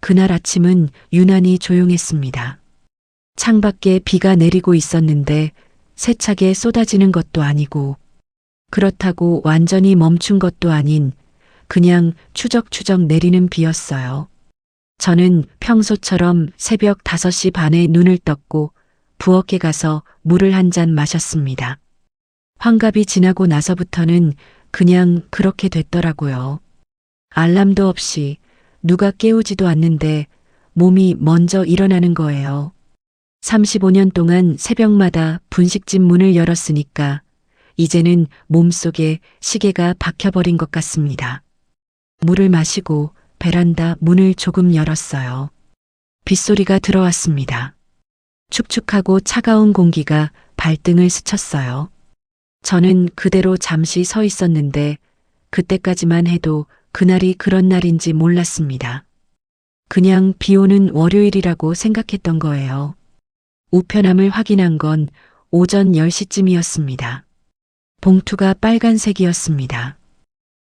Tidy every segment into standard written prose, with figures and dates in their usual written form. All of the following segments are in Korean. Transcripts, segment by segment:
그날 아침은 유난히 조용했습니다. 창밖에 비가 내리고 있었는데 세차게 쏟아지는 것도 아니고 그렇다고 완전히 멈춘 것도 아닌 그냥 추적추적 내리는 비였어요. 저는 평소처럼 새벽 5시 반에 눈을 떴고 부엌에 가서 물을 한 잔 마셨습니다. 환갑이 지나고 나서부터는 그냥 그렇게 됐더라고요. 알람도 없이 누가 깨우지도 않는데 몸이 먼저 일어나는 거예요. 35년 동안 새벽마다 분식집 문을 열었으니까 이제는 몸속에 시계가 박혀버린 것 같습니다. 물을 마시고 베란다 문을 조금 열었어요. 빗소리가 들어왔습니다. 축축하고 차가운 공기가 발등을 스쳤어요. 저는 그대로 잠시 서 있었는데 그때까지만 해도 그날이 그런 날인지 몰랐습니다. 그냥 비 오는 월요일이라고 생각했던 거예요. 우편함을 확인한 건 오전 10시쯤이었습니다. 봉투가 빨간색이었습니다.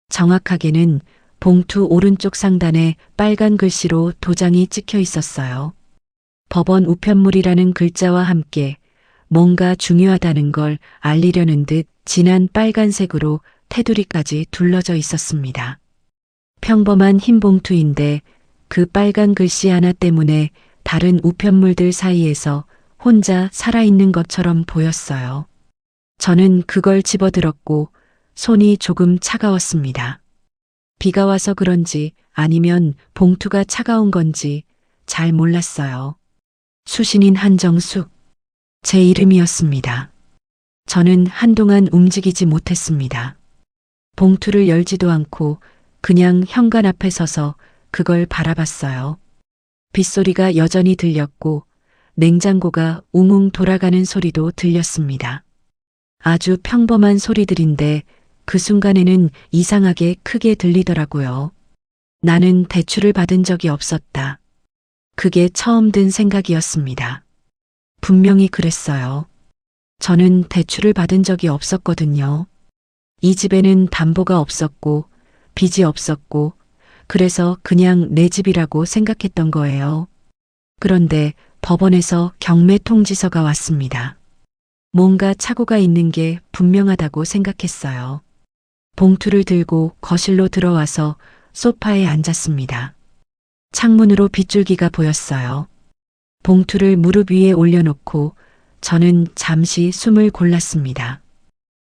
정확하게는 봉투 오른쪽 상단에 빨간 글씨로 도장이 찍혀 있었어요. 법원 우편물이라는 글자와 함께 뭔가 중요하다는 걸 알리려는 듯 진한 빨간색으로 테두리까지 둘러져 있었습니다. 평범한 흰 봉투인데 그 빨간 글씨 하나 때문에 다른 우편물들 사이에서 혼자 살아있는 것처럼 보였어요. 저는 그걸 집어들었고 손이 조금 차가웠습니다. 비가 와서 그런지 아니면 봉투가 차가운 건지 잘 몰랐어요. 수신인 한정숙. 제 이름이었습니다. 저는 한동안 움직이지 못했습니다. 봉투를 열지도 않고 그냥 현관 앞에 서서 그걸 바라봤어요. 빗소리가 여전히 들렸고 냉장고가 웅웅 돌아가는 소리도 들렸습니다. 아주 평범한 소리들인데 그 순간에는 이상하게 크게 들리더라고요. 나는 대출을 받은 적이 없었다. 그게 처음 든 생각이었습니다. 분명히 그랬어요. 저는 대출을 받은 적이 없었거든요. 이 집에는 담보가 없었고 빚이 없었고 그래서 그냥 내 집이라고 생각했던 거예요. 그런데 법원에서 경매 통지서가 왔습니다. 뭔가 착오가 있는 게 분명하다고 생각했어요. 봉투를 들고 거실로 들어와서 소파에 앉았습니다. 창문으로 빗줄기가 보였어요. 봉투를 무릎 위에 올려놓고 저는 잠시 숨을 골랐습니다.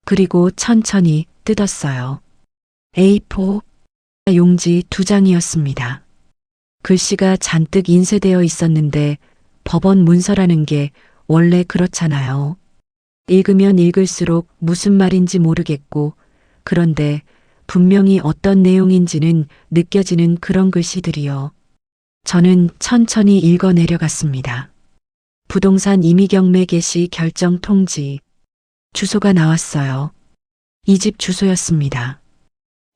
그리고 천천히 뜯었어요. A4 용지 2장이었습니다. 글씨가 잔뜩 인쇄되어 있었는데 법원 문서라는 게 원래 그렇잖아요. 읽으면 읽을수록 무슨 말인지 모르겠고 그런데 분명히 어떤 내용인지는 느껴지는 그런 글씨들이요. 저는 천천히 읽어 내려갔습니다. 부동산 임의경매 개시 결정 통지. 주소가 나왔어요. 이 집 주소였습니다.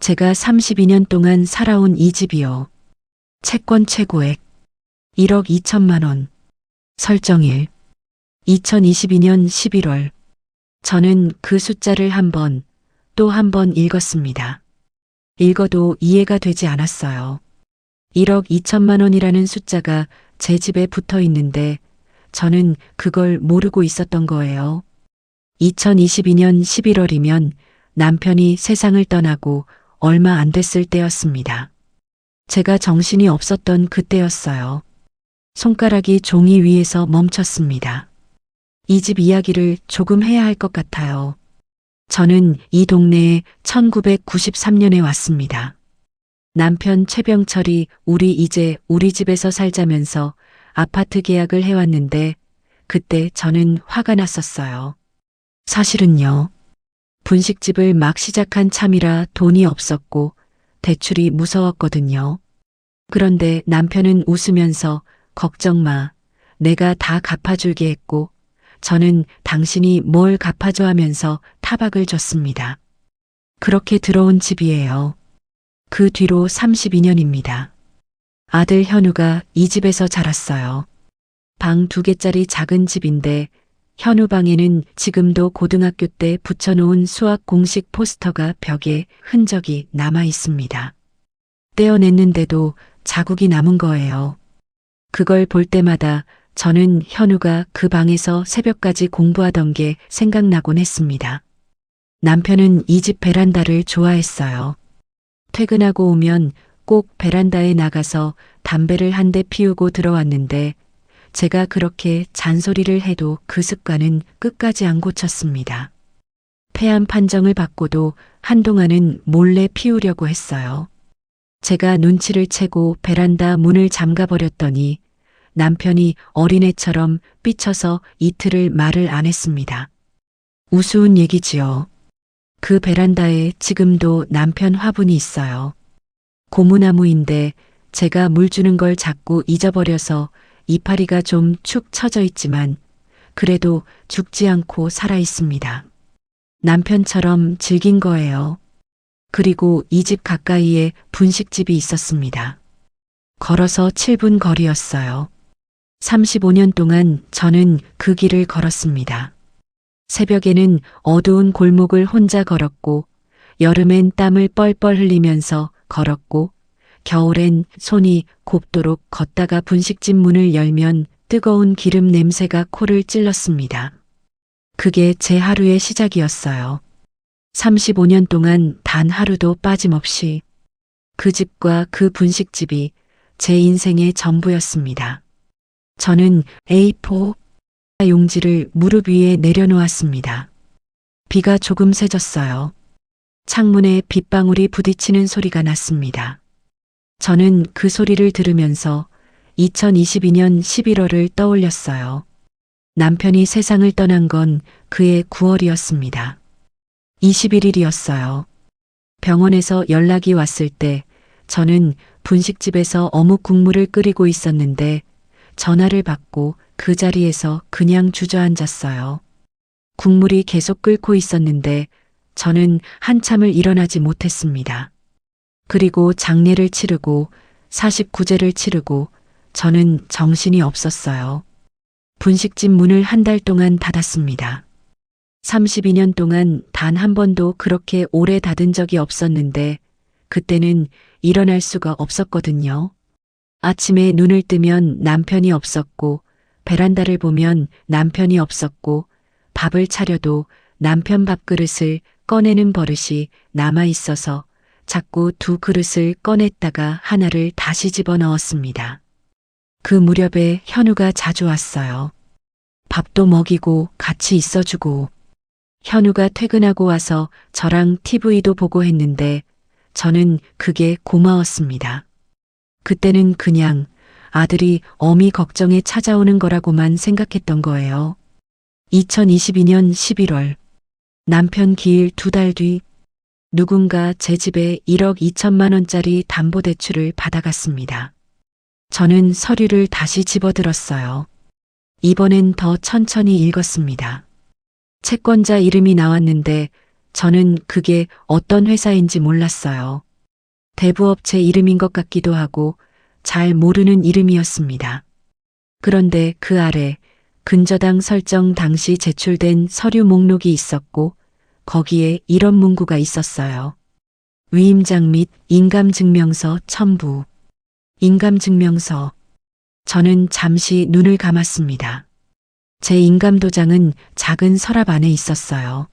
제가 32년 동안 살아온 이 집이요. 채권 최고액 1억 2천만 원. 설정일 2022년 11월. 저는 그 숫자를 한 번, 또 한 번 읽었습니다. 읽어도 이해가 되지 않았어요. 1억 2천만 원이라는 숫자가 제 집에 붙어 있는데 저는 그걸 모르고 있었던 거예요. 2022년 11월이면 남편이 세상을 떠나고 얼마 안 됐을 때였습니다. 제가 정신이 없었던 그때였어요. 손가락이 종이 위에서 멈췄습니다. 이 집 이야기를 조금 해야 할 것 같아요. 저는 이 동네에 1993년에 왔습니다. 남편 최병철이 이제 우리 집에서 살자면서 아파트 계약을 해왔는데 그때 저는 화가 났었어요. 사실은요. 분식집을 막 시작한 참이라 돈이 없었고 대출이 무서웠거든요. 그런데 남편은 웃으면서 걱정 마. 내가 다 갚아줄게 했고 저는 당신이 뭘 갚아줘 하면서 타박을 줬습니다. 그렇게 들어온 집이에요. 그 뒤로 32년입니다. 아들 현우가 이 집에서 자랐어요. 방 2개짜리 작은 집인데 현우 방에는 지금도 고등학교 때 붙여놓은 수학 공식 포스터가 벽에 흔적이 남아 있습니다. 떼어냈는데도 자국이 남은 거예요. 그걸 볼 때마다 저는 현우가 그 방에서 새벽까지 공부하던 게 생각나곤 했습니다. 남편은 이 집 베란다를 좋아했어요. 퇴근하고 오면 꼭 베란다에 나가서 담배를 한 대 피우고 들어왔는데 제가 그렇게 잔소리를 해도 그 습관은 끝까지 안 고쳤습니다. 폐암 판정을 받고도 한동안은 몰래 피우려고 했어요. 제가 눈치를 채고 베란다 문을 잠가버렸더니 남편이 어린애처럼 삐쳐서 이틀을 말을 안 했습니다. 우스운 얘기지요. 그 베란다에 지금도 남편 화분이 있어요. 고무나무인데 제가 물 주는 걸 자꾸 잊어버려서 이파리가 좀 축 처져 있지만 그래도 죽지 않고 살아 있습니다. 남편처럼 즐긴 거예요. 그리고 이 집 가까이에 분식집이 있었습니다. 걸어서 7분 거리였어요. 35년 동안 저는 그 길을 걸었습니다. 새벽에는 어두운 골목을 혼자 걸었고, 여름엔 땀을 뻘뻘 흘리면서 걸었고, 겨울엔 손이 곱도록 걷다가 분식집 문을 열면 뜨거운 기름 냄새가 코를 찔렀습니다. 그게 제 하루의 시작이었어요. 35년 동안 단 하루도 빠짐없이 그 집과 그 분식집이 제 인생의 전부였습니다. 저는 A4 용지를 무릎 위에 내려놓았습니다. 비가 조금 새졌어요. 창문에 빗방울이 부딪히는 소리가 났습니다. 저는 그 소리를 들으면서 2022년 11월을 떠올렸어요. 남편이 세상을 떠난 건 그해 9월이었습니다. 21일이었어요. 병원에서 연락이 왔을 때 저는 분식집에서 어묵 국물을 끓이고 있었는데 전화를 받고 그 자리에서 그냥 주저앉았어요. 국물이 계속 끓고 있었는데 저는 한참을 일어나지 못했습니다. 그리고 장례를 치르고 49제를 치르고 저는 정신이 없었어요. 분식집 문을 한 달 동안 닫았습니다. 32년 동안 단 한 번도 그렇게 오래 닫은 적이 없었는데 그때는 일어날 수가 없었거든요. 아침에 눈을 뜨면 남편이 없었고 베란다를 보면 남편이 없었고 밥을 차려도 남편 밥그릇을 꺼내는 버릇이 남아 있어서 자꾸 두 그릇을 꺼냈다가 하나를 다시 집어넣었습니다. 그 무렵에 현우가 자주 왔어요. 밥도 먹이고 같이 있어주고 현우가 퇴근하고 와서 저랑 TV도 보고 했는데 저는 그게 고마웠습니다. 그때는 그냥 아들이 어미 걱정에 찾아오는 거라고만 생각했던 거예요. 2022년 11월 남편 기일 2달 뒤 누군가 제 집에 1억 2천만 원짜리 담보대출을 받아갔습니다. 저는 서류를 다시 집어들었어요. 이번엔 더 천천히 읽었습니다. 채권자 이름이 나왔는데 저는 그게 어떤 회사인지 몰랐어요. 대부업체 이름인 것 같기도 하고 잘 모르는 이름이었습니다. 그런데 그 아래 근저당 설정 당시 제출된 서류 목록이 있었고 거기에 이런 문구가 있었어요. 위임장 및 인감증명서 첨부. 인감증명서. 저는 잠시 눈을 감았습니다. 제 인감도장은 작은 서랍 안에 있었어요.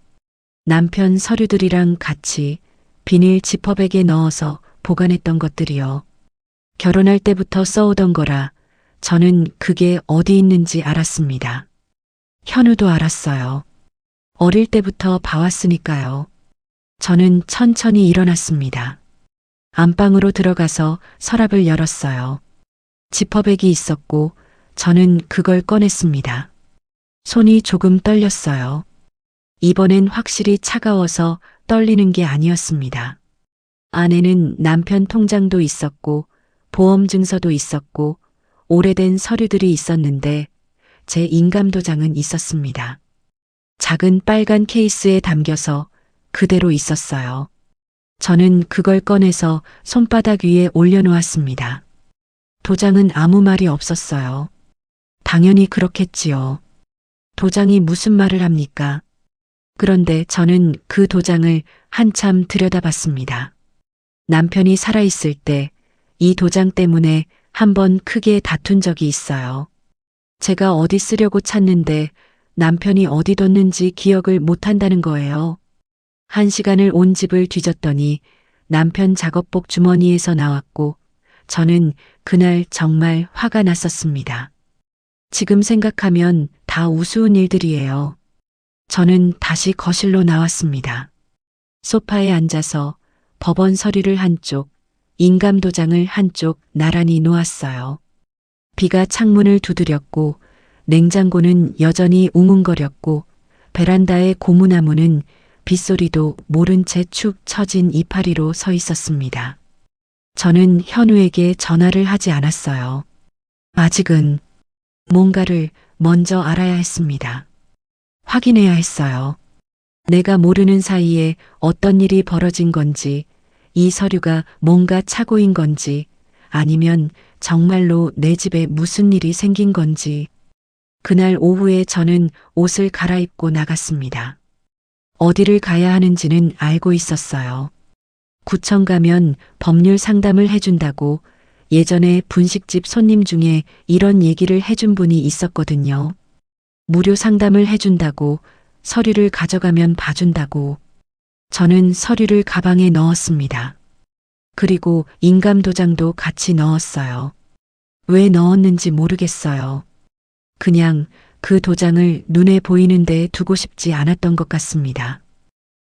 남편 서류들이랑 같이 비닐 지퍼백에 넣어서 보관했던 것들이요. 결혼할 때부터 써오던 거라 저는 그게 어디 있는지 알았습니다. 현우도 알았어요. 어릴 때부터 봐왔으니까요. 저는 천천히 일어났습니다. 안방으로 들어가서 서랍을 열었어요. 지퍼백이 있었고 저는 그걸 꺼냈습니다. 손이 조금 떨렸어요. 이번엔 확실히 차가워서 떨리는 게 아니었습니다. 안에는 남편 통장도 있었고 보험 증서도 있었고 오래된 서류들이 있었는데 제 인감도장은 있었습니다. 작은 빨간 케이스에 담겨서 그대로 있었어요. 저는 그걸 꺼내서 손바닥 위에 올려놓았습니다. 도장은 아무 말이 없었어요. 당연히 그렇겠지요. 도장이 무슨 말을 합니까? 그런데 저는 그 도장을 한참 들여다봤습니다. 남편이 살아있을 때 이 도장 때문에 한번 크게 다툰 적이 있어요. 제가 어디 쓰려고 찾는데 남편이 어디 뒀는지 기억을 못한다는 거예요. 1시간을 온 집을 뒤졌더니 남편 작업복 주머니에서 나왔고 저는 그날 정말 화가 났었습니다. 지금 생각하면 다 우스운 일들이에요. 저는 다시 거실로 나왔습니다. 소파에 앉아서 법원 서류를 한쪽, 인감도장을 한쪽 나란히 놓았어요. 비가 창문을 두드렸고 냉장고는 여전히 웅웅거렸고 베란다의 고무나무는 빗소리도 모른 채 축 처진 이파리로 서 있었습니다. 저는 현우에게 전화를 하지 않았어요. 아직은 뭔가를 먼저 알아야 했습니다. 확인해야 했어요. 내가 모르는 사이에 어떤 일이 벌어진 건지, 이 서류가 뭔가 착오인 건지, 아니면 정말로 내 집에 무슨 일이 생긴 건지. 그날 오후에 저는 옷을 갈아입고 나갔습니다. 어디를 가야 하는지는 알고 있었어요. 구청 가면 법률 상담을 해준다고 예전에 분식집 손님 중에 이런 얘기를 해준 분이 있었거든요. 무료 상담을 해준다고, 서류를 가져가면 봐준다고. 저는 서류를 가방에 넣었습니다. 그리고 인감도장도 같이 넣었어요. 왜 넣었는지 모르겠어요. 그냥 그 도장을 눈에 보이는 데 두고 싶지 않았던 것 같습니다.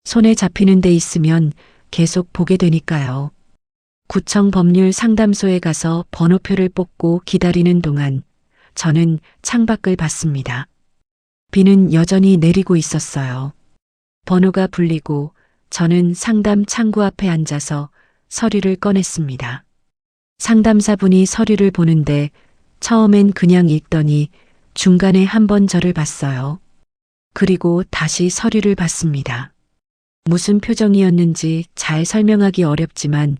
손에 잡히는 데 있으면 계속 보게 되니까요. 구청 법률 상담소에 가서 번호표를 뽑고 기다리는 동안 저는 창밖을 봤습니다. 비는 여전히 내리고 있었어요. 번호가 불리고 저는 상담 창구 앞에 앉아서 서류를 꺼냈습니다. 상담사분이 서류를 보는데 처음엔 그냥 읽더니 중간에 한번 저를 봤어요. 그리고 다시 서류를 봤습니다. 무슨 표정이었는지 잘 설명하기 어렵지만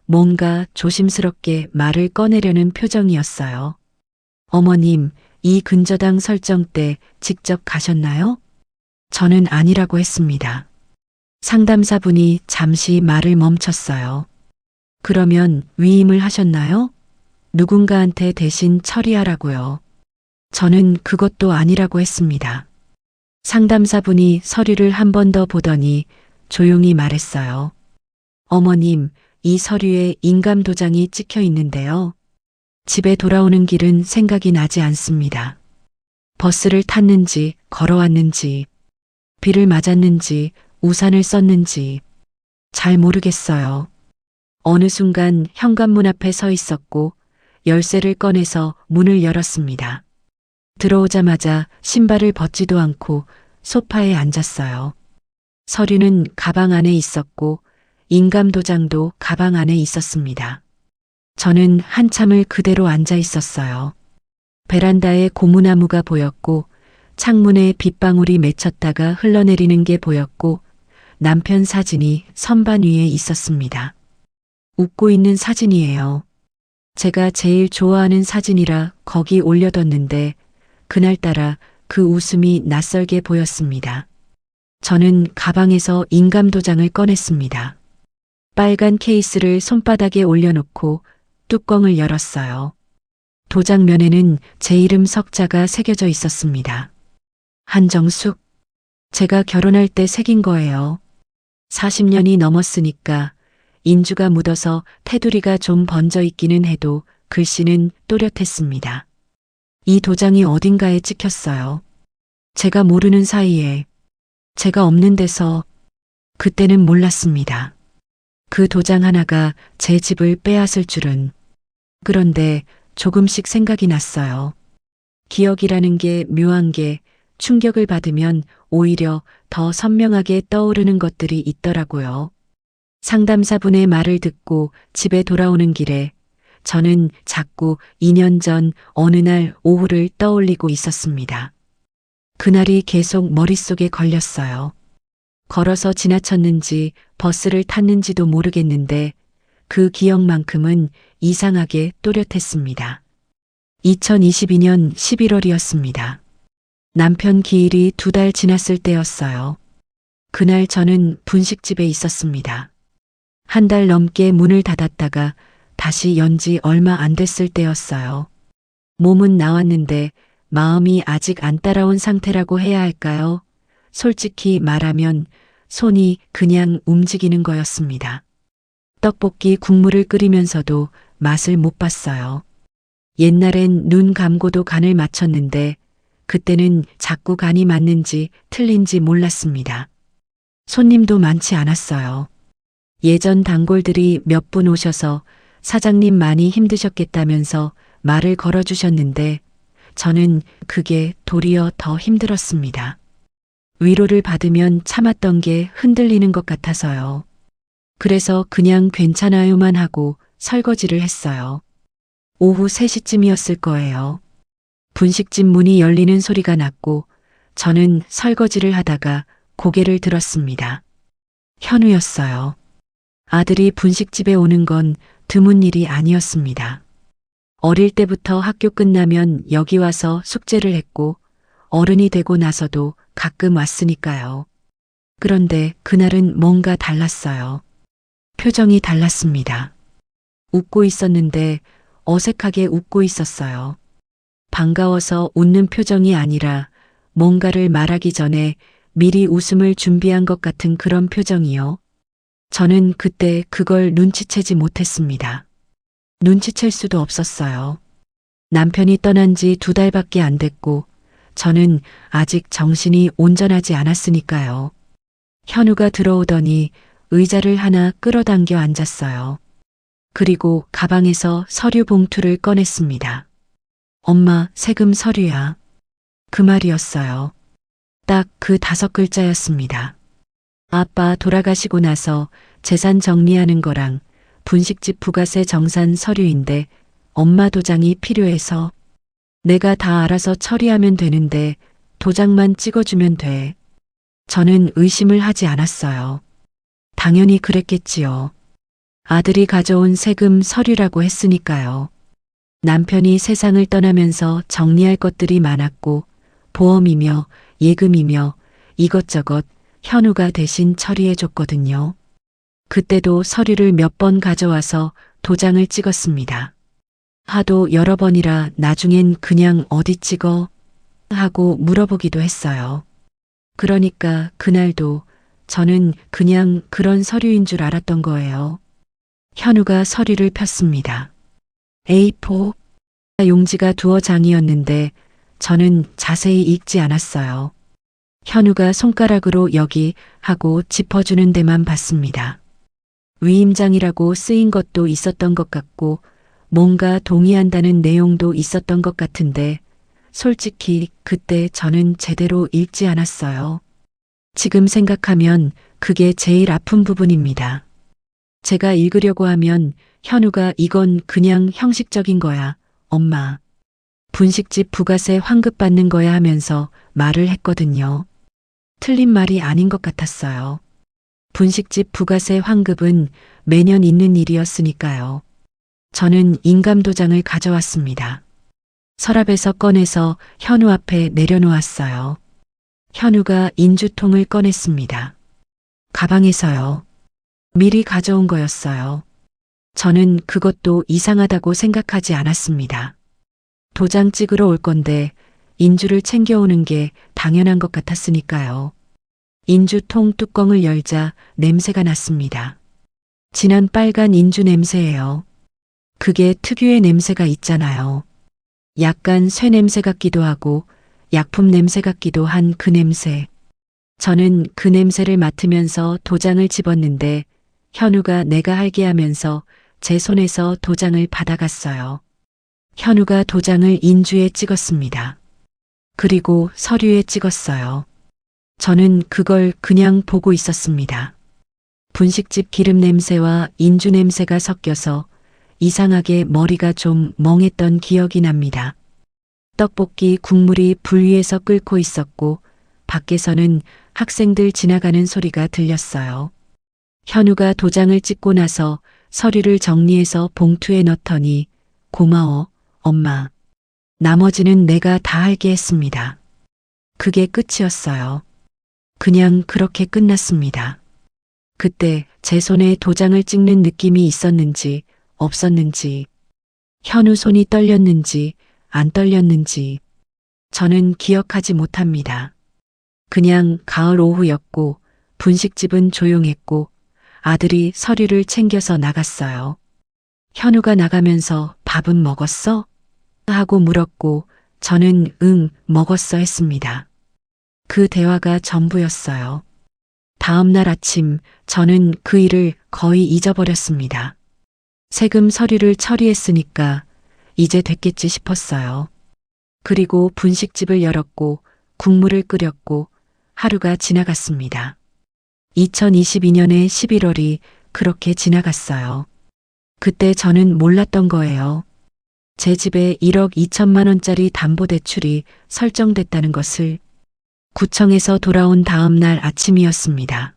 뭔가 조심스럽게 말을 꺼내려는 표정이었어요. 어머님, 이 근저당 설정 때 직접 가셨나요? 저는 아니라고 했습니다. 상담사분이 잠시 말을 멈췄어요. 그러면 위임을 하셨나요? 누군가한테 대신 처리하라고요. 저는 그것도 아니라고 했습니다. 상담사분이 서류를 한 번 더 보더니 조용히 말했어요. 어머님, 이 서류에 인감도장이 찍혀 있는데요. 집에 돌아오는 길은 생각이 나지 않습니다. 버스를 탔는지 걸어왔는지 비를 맞았는지 우산을 썼는지 잘 모르겠어요. 어느 순간 현관문 앞에 서 있었고 열쇠를 꺼내서 문을 열었습니다. 들어오자마자 신발을 벗지도 않고 소파에 앉았어요. 서류는 가방 안에 있었고 인감도장도 가방 안에 있었습니다. 저는 한참을 그대로 앉아 있었어요. 베란다에 고무나무가 보였고 창문에 빗방울이 맺혔다가 흘러내리는 게 보였고 남편 사진이 선반 위에 있었습니다. 웃고 있는 사진이에요. 제가 제일 좋아하는 사진이라 거기 올려뒀는데 그날따라 그 웃음이 낯설게 보였습니다. 저는 가방에서 인감도장을 꺼냈습니다. 빨간 케이스를 손바닥에 올려놓고 뚜껑을 열었어요. 도장면에는 제 이름 석자가 새겨져 있었습니다. 한정숙. 제가 결혼할 때 새긴 거예요. 40년이 넘었으니까 인주가 묻어서 테두리가 좀 번져 있기는 해도 글씨는 또렷했습니다. 이 도장이 어딘가에 찍혔어요. 제가 모르는 사이에, 제가 없는 데서. 그때는 몰랐습니다. 그 도장 하나가 제 집을 빼앗을 줄은. 그런데 조금씩 생각이 났어요. 기억이라는 게 묘한 게 충격을 받으면 오히려 더 선명하게 떠오르는 것들이 있더라고요. 상담사분의 말을 듣고 집에 돌아오는 길에 저는 자꾸 2년 전 어느 날 오후를 떠올리고 있었습니다. 그날이 계속 머릿속에 걸렸어요. 걸어서 지나쳤는지 버스를 탔는지도 모르겠는데 그 기억만큼은 이상하게 또렷했습니다. 2022년 11월이었습니다. 남편 기일이 2달 지났을 때였어요. 그날 저는 분식집에 있었습니다. 1달 넘게 문을 닫았다가 다시 연지 얼마 안 됐을 때였어요. 몸은 나왔는데 마음이 아직 안 따라온 상태라고 해야 할까요? 솔직히 말하면 손이 그냥 움직이는 거였습니다. 떡볶이 국물을 끓이면서도 맛을 못 봤어요. 옛날엔 눈 감고도 간을 맞췄는데 그때는 자꾸 간이 맞는지 틀린지 몰랐습니다. 손님도 많지 않았어요. 예전 단골들이 몇 분 오셔서 사장님 많이 힘드셨겠다면서 말을 걸어주셨는데 저는 그게 도리어 더 힘들었습니다. 위로를 받으면 참았던 게 흔들리는 것 같아서요. 그래서 그냥 괜찮아요만 하고 설거지를 했어요. 오후 3시쯤이었을 거예요. 분식집 문이 열리는 소리가 났고 저는 설거지를 하다가 고개를 들었습니다. 현우였어요. 아들이 분식집에 오는 건 드문 일이 아니었습니다. 어릴 때부터 학교 끝나면 여기 와서 숙제를 했고 어른이 되고 나서도 가끔 왔으니까요. 그런데 그날은 뭔가 달랐어요. 표정이 달랐습니다. 웃고 있었는데 어색하게 웃고 있었어요. 반가워서 웃는 표정이 아니라 뭔가를 말하기 전에 미리 웃음을 준비한 것 같은 그런 표정이요. 저는 그때 그걸 눈치채지 못했습니다. 눈치챌 수도 없었어요. 남편이 떠난 지 2달밖에 안 됐고 저는 아직 정신이 온전하지 않았으니까요. 현우가 들어오더니 의자를 하나 끌어당겨 앉았어요. 그리고 가방에서 서류 봉투를 꺼냈습니다. 엄마, 세금 서류야. 그 말이었어요. 딱 그 5글자였습니다. 아빠 돌아가시고 나서 재산 정리하는 거랑 분식집 부가세 정산 서류인데 엄마 도장이 필요해서 내가 다 알아서 처리하면 되는데 도장만 찍어주면 돼. 저는 의심을 하지 않았어요. 당연히 그랬겠지요. 아들이 가져온 세금 서류라고 했으니까요. 남편이 세상을 떠나면서 정리할 것들이 많았고 보험이며 예금이며 이것저것 현우가 대신 처리해 줬거든요. 그때도 서류를 몇 번 가져와서 도장을 찍었습니다. 하도 여러 번이라 나중엔 그냥 어디 찍어? 하고 물어보기도 했어요. 그러니까 그날도 저는 그냥 그런 서류인 줄 알았던 거예요. 현우가 서류를 폈습니다. A4 용지가 2장이었는데 저는 자세히 읽지 않았어요. 현우가 손가락으로 여기 하고 짚어주는 데만 봤습니다. 위임장이라고 쓰인 것도 있었던 것 같고 뭔가 동의한다는 내용도 있었던 것 같은데 솔직히 그때 저는 제대로 읽지 않았어요. 지금 생각하면 그게 제일 아픈 부분입니다. 제가 읽으려고 하면 현우가 이건 그냥 형식적인 거야, 엄마. 분식집 부가세 환급 받는 거야 하면서 말을 했거든요. 틀린 말이 아닌 것 같았어요. 분식집 부가세 환급은 매년 있는 일이었으니까요. 저는 인감도장을 가져왔습니다. 서랍에서 꺼내서 현우 앞에 내려놓았어요. 현우가 인주통을 꺼냈습니다. 가방에서요. 미리 가져온 거였어요. 저는 그것도 이상하다고 생각하지 않았습니다. 도장 찍으러 올 건데 인주를 챙겨오는 게 당연한 것 같았으니까요. 인주통 뚜껑을 열자 냄새가 났습니다. 진한 빨간 인주 냄새예요. 그게 특유의 냄새가 있잖아요. 약간 쇠 냄새 같기도 하고 약품 냄새 같기도 한 그 냄새. 저는 그 냄새를 맡으면서 도장을 집었는데 현우가 내가 알게 하면서 제 손에서 도장을 받아갔어요. 현우가 도장을 인주에 찍었습니다. 그리고 서류에 찍었어요. 저는 그걸 그냥 보고 있었습니다. 분식집 기름 냄새와 인주 냄새가 섞여서 이상하게 머리가 좀 멍했던 기억이 납니다. 떡볶이 국물이 불 위에서 끓고 있었고 밖에서는 학생들 지나가는 소리가 들렸어요. 현우가 도장을 찍고 나서 서류를 정리해서 봉투에 넣더니 고마워, 엄마. 나머지는 내가 다 알게 했습니다. 그게 끝이었어요. 그냥 그렇게 끝났습니다. 그때 제 손에 도장을 찍는 느낌이 있었는지 없었는지, 현우 손이 떨렸는지 안 떨렸는지 저는 기억하지 못합니다. 그냥 가을 오후였고 분식집은 조용했고 아들이 서류를 챙겨서 나갔어요. 현우가 나가면서 밥은 먹었어? 하고 물었고 저는 응, 먹었어 했습니다. 그 대화가 전부였어요. 다음 날 아침 저는 그 일을 거의 잊어버렸습니다. 세금 서류를 처리했으니까 이제 됐겠지 싶었어요. 그리고 분식집을 열었고 국물을 끓였고 하루가 지나갔습니다. 2022년의 11월이 그렇게 지나갔어요. 그때 저는 몰랐던 거예요. 제 집에 1억 2천만 원짜리 담보대출이 설정됐다는 것을. 구청에서 돌아온 다음 날 아침이었습니다.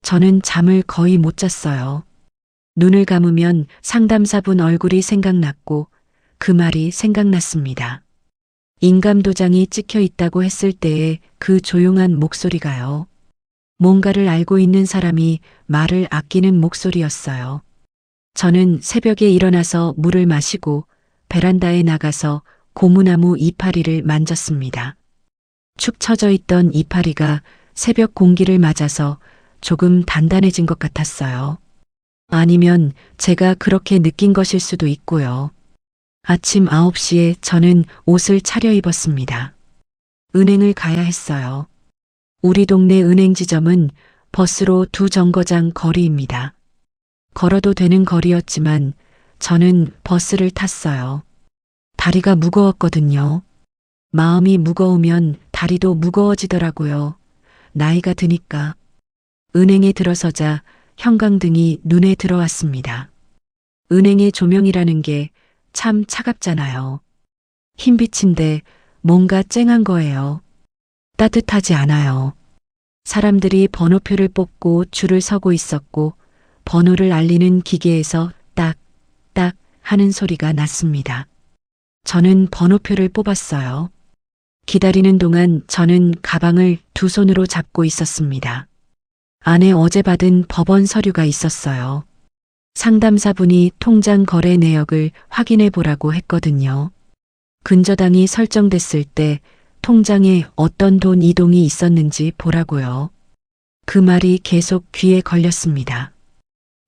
저는 잠을 거의 못 잤어요. 눈을 감으면 상담사분 얼굴이 생각났고 그 말이 생각났습니다. 인감도장이 찍혀 있다고 했을 때의 그 조용한 목소리가요. 뭔가를 알고 있는 사람이 말을 아끼는 목소리였어요. 저는 새벽에 일어나서 물을 마시고 베란다에 나가서 고무나무 이파리를 만졌습니다. 축 처져 있던 이파리가 새벽 공기를 맞아서 조금 단단해진 것 같았어요. 아니면 제가 그렇게 느낀 것일 수도 있고요. 아침 9시에 저는 옷을 차려입었습니다. 은행을 가야 했어요. 우리 동네 은행 지점은 버스로 2정거장 거리입니다. 걸어도 되는 거리였지만 저는 버스를 탔어요. 다리가 무거웠거든요. 마음이 무거우면 다리도 무거워지더라고요. 나이가 드니까. 은행에 들어서자 형광등이 눈에 들어왔습니다. 은행의 조명이라는 게 참 차갑잖아요. 흰빛인데 뭔가 쨍한 거예요. 따뜻하지 않아요. 사람들이 번호표를 뽑고 줄을 서고 있었고 번호를 알리는 기계에서 딱, 딱 하는 소리가 났습니다. 저는 번호표를 뽑았어요. 기다리는 동안 저는 가방을 두 손으로 잡고 있었습니다. 안에 어제 받은 법원 서류가 있었어요. 상담사분이 통장 거래 내역을 확인해 보라고 했거든요. 근저당이 설정됐을 때 통장에 어떤 돈 이동이 있었는지 보라고요. 그 말이 계속 귀에 걸렸습니다.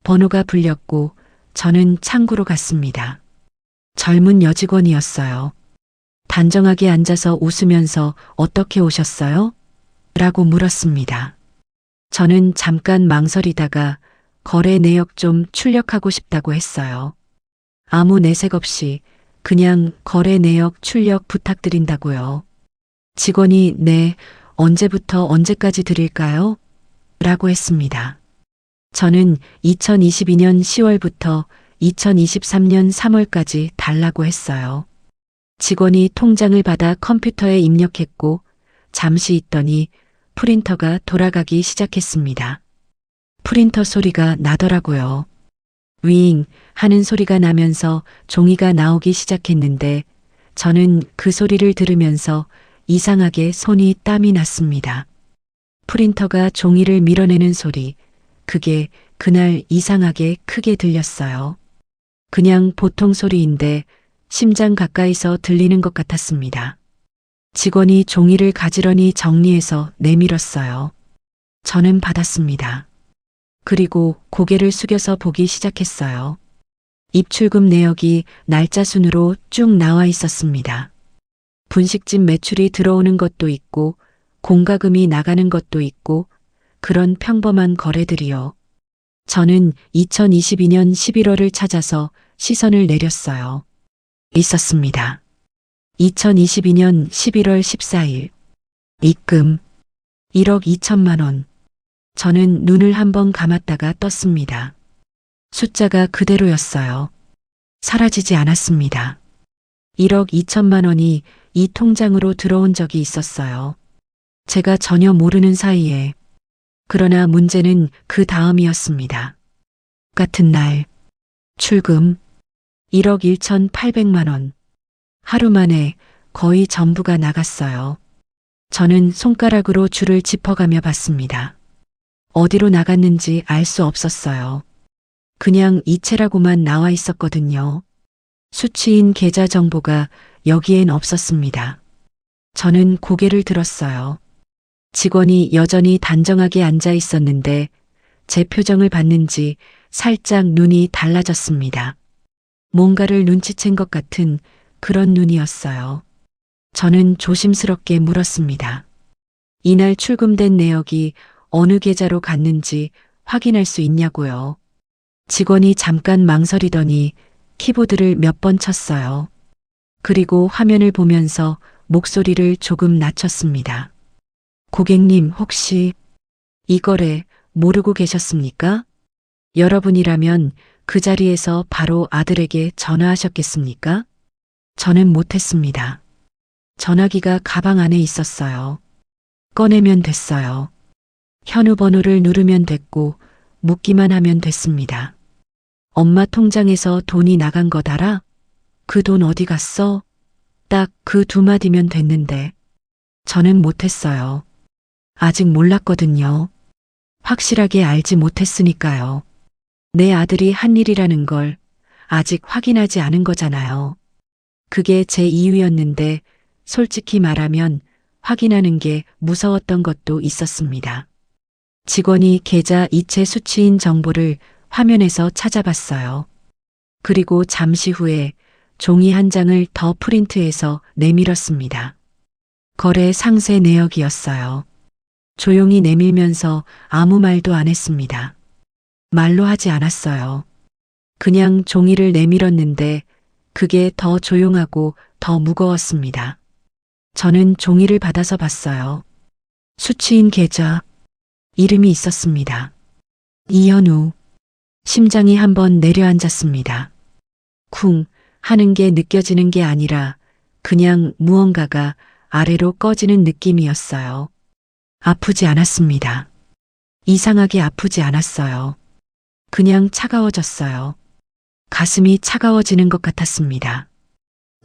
번호가 불렸고 저는 창구로 갔습니다. 젊은 여직원이었어요. 단정하게 앉아서 웃으면서 어떻게 오셨어요? 라고 물었습니다. 저는 잠깐 망설이다가 거래 내역 좀 출력하고 싶다고 했어요. 아무 내색 없이 그냥 거래 내역 출력 부탁드린다고요. 직원이 네, 언제부터 언제까지 드릴까요? 라고 했습니다. 저는 2022년 10월부터 2023년 3월까지 달라고 했어요. 직원이 통장을 받아 컴퓨터에 입력했고 잠시 있더니 프린터가 돌아가기 시작했습니다. 프린터 소리가 나더라고요. 윙 하는 소리가 나면서 종이가 나오기 시작했는데 저는 그 소리를 들으면서 이상하게 손이 땀이 났습니다. 프린터가 종이를 밀어내는 소리, 그게 그날 이상하게 크게 들렸어요. 그냥 보통 소리인데 심장 가까이서 들리는 것 같았습니다. 직원이 종이를 가지런히 정리해서 내밀었어요. 저는 받았습니다. 그리고 고개를 숙여서 보기 시작했어요. 입출금 내역이 날짜 순으로 쭉 나와 있었습니다. 분식집 매출이 들어오는 것도 있고 공과금이 나가는 것도 있고 그런 평범한 거래들이요. 저는 2022년 11월을 찾아서 시선을 내렸어요. 있었습니다. 2022년 11월 14일. 입금 1억 2천만 원. 저는 눈을 한번 감았다가 떴습니다. 숫자가 그대로였어요. 사라지지 않았습니다. 1억 2천만 원이 이 통장으로 들어온 적이 있었어요. 제가 전혀 모르는 사이에. 그러나 문제는 그 다음이었습니다. 같은 날, 출금 1억 1,800만 원. 하루 만에 거의 전부가 나갔어요. 저는 손가락으로 줄을 짚어가며 봤습니다. 어디로 나갔는지 알 수 없었어요. 그냥 이체라고만 나와 있었거든요. 수취인 계좌 정보가 여기엔 없었습니다. 저는 고개를 들었어요. 직원이 여전히 단정하게 앉아 있었는데 제 표정을 봤는지 살짝 눈이 달라졌습니다. 뭔가를 눈치챈 것 같은 그런 눈이었어요. 저는 조심스럽게 물었습니다. 이날 출금된 내역이 어느 계좌로 갔는지 확인할 수 있냐고요. 직원이 잠깐 망설이더니 키보드를 몇 번 쳤어요. 그리고 화면을 보면서 목소리를 조금 낮췄습니다. 고객님, 혹시 이 거래 모르고 계셨습니까? 여러분이라면 그 자리에서 바로 아들에게 전화하셨겠습니까? 저는 못했습니다. 전화기가 가방 안에 있었어요. 꺼내면 됐어요. 현우 번호를 누르면 됐고 묻기만 하면 됐습니다. 엄마 통장에서 돈이 나간 것 알아? 그 돈 어디 갔어? 딱 그 두 마디면 됐는데 저는 못했어요. 아직 몰랐거든요. 확실하게 알지 못했으니까요. 내 아들이 한 일이라는 걸 아직 확인하지 않은 거잖아요. 그게 제 이유였는데 솔직히 말하면 확인하는 게 무서웠던 것도 있었습니다. 직원이 계좌 이체 수취인 정보를 화면에서 찾아봤어요. 그리고 잠시 후에 종이 한 장을 더 프린트해서 내밀었습니다. 거래 상세 내역이었어요. 조용히 내밀면서 아무 말도 안 했습니다. 말로 하지 않았어요. 그냥 종이를 내밀었는데 그게 더 조용하고 더 무거웠습니다. 저는 종이를 받아서 봤어요. 수취인 계좌, 이름이 있었습니다. 이현우. 심장이 한번 내려앉았습니다. 쿵 하는 게 느껴지는 게 아니라 그냥 무언가가 아래로 꺼지는 느낌이었어요. 아프지 않았습니다. 이상하게 아프지 않았어요. 그냥 차가워졌어요. 가슴이 차가워지는 것 같았습니다.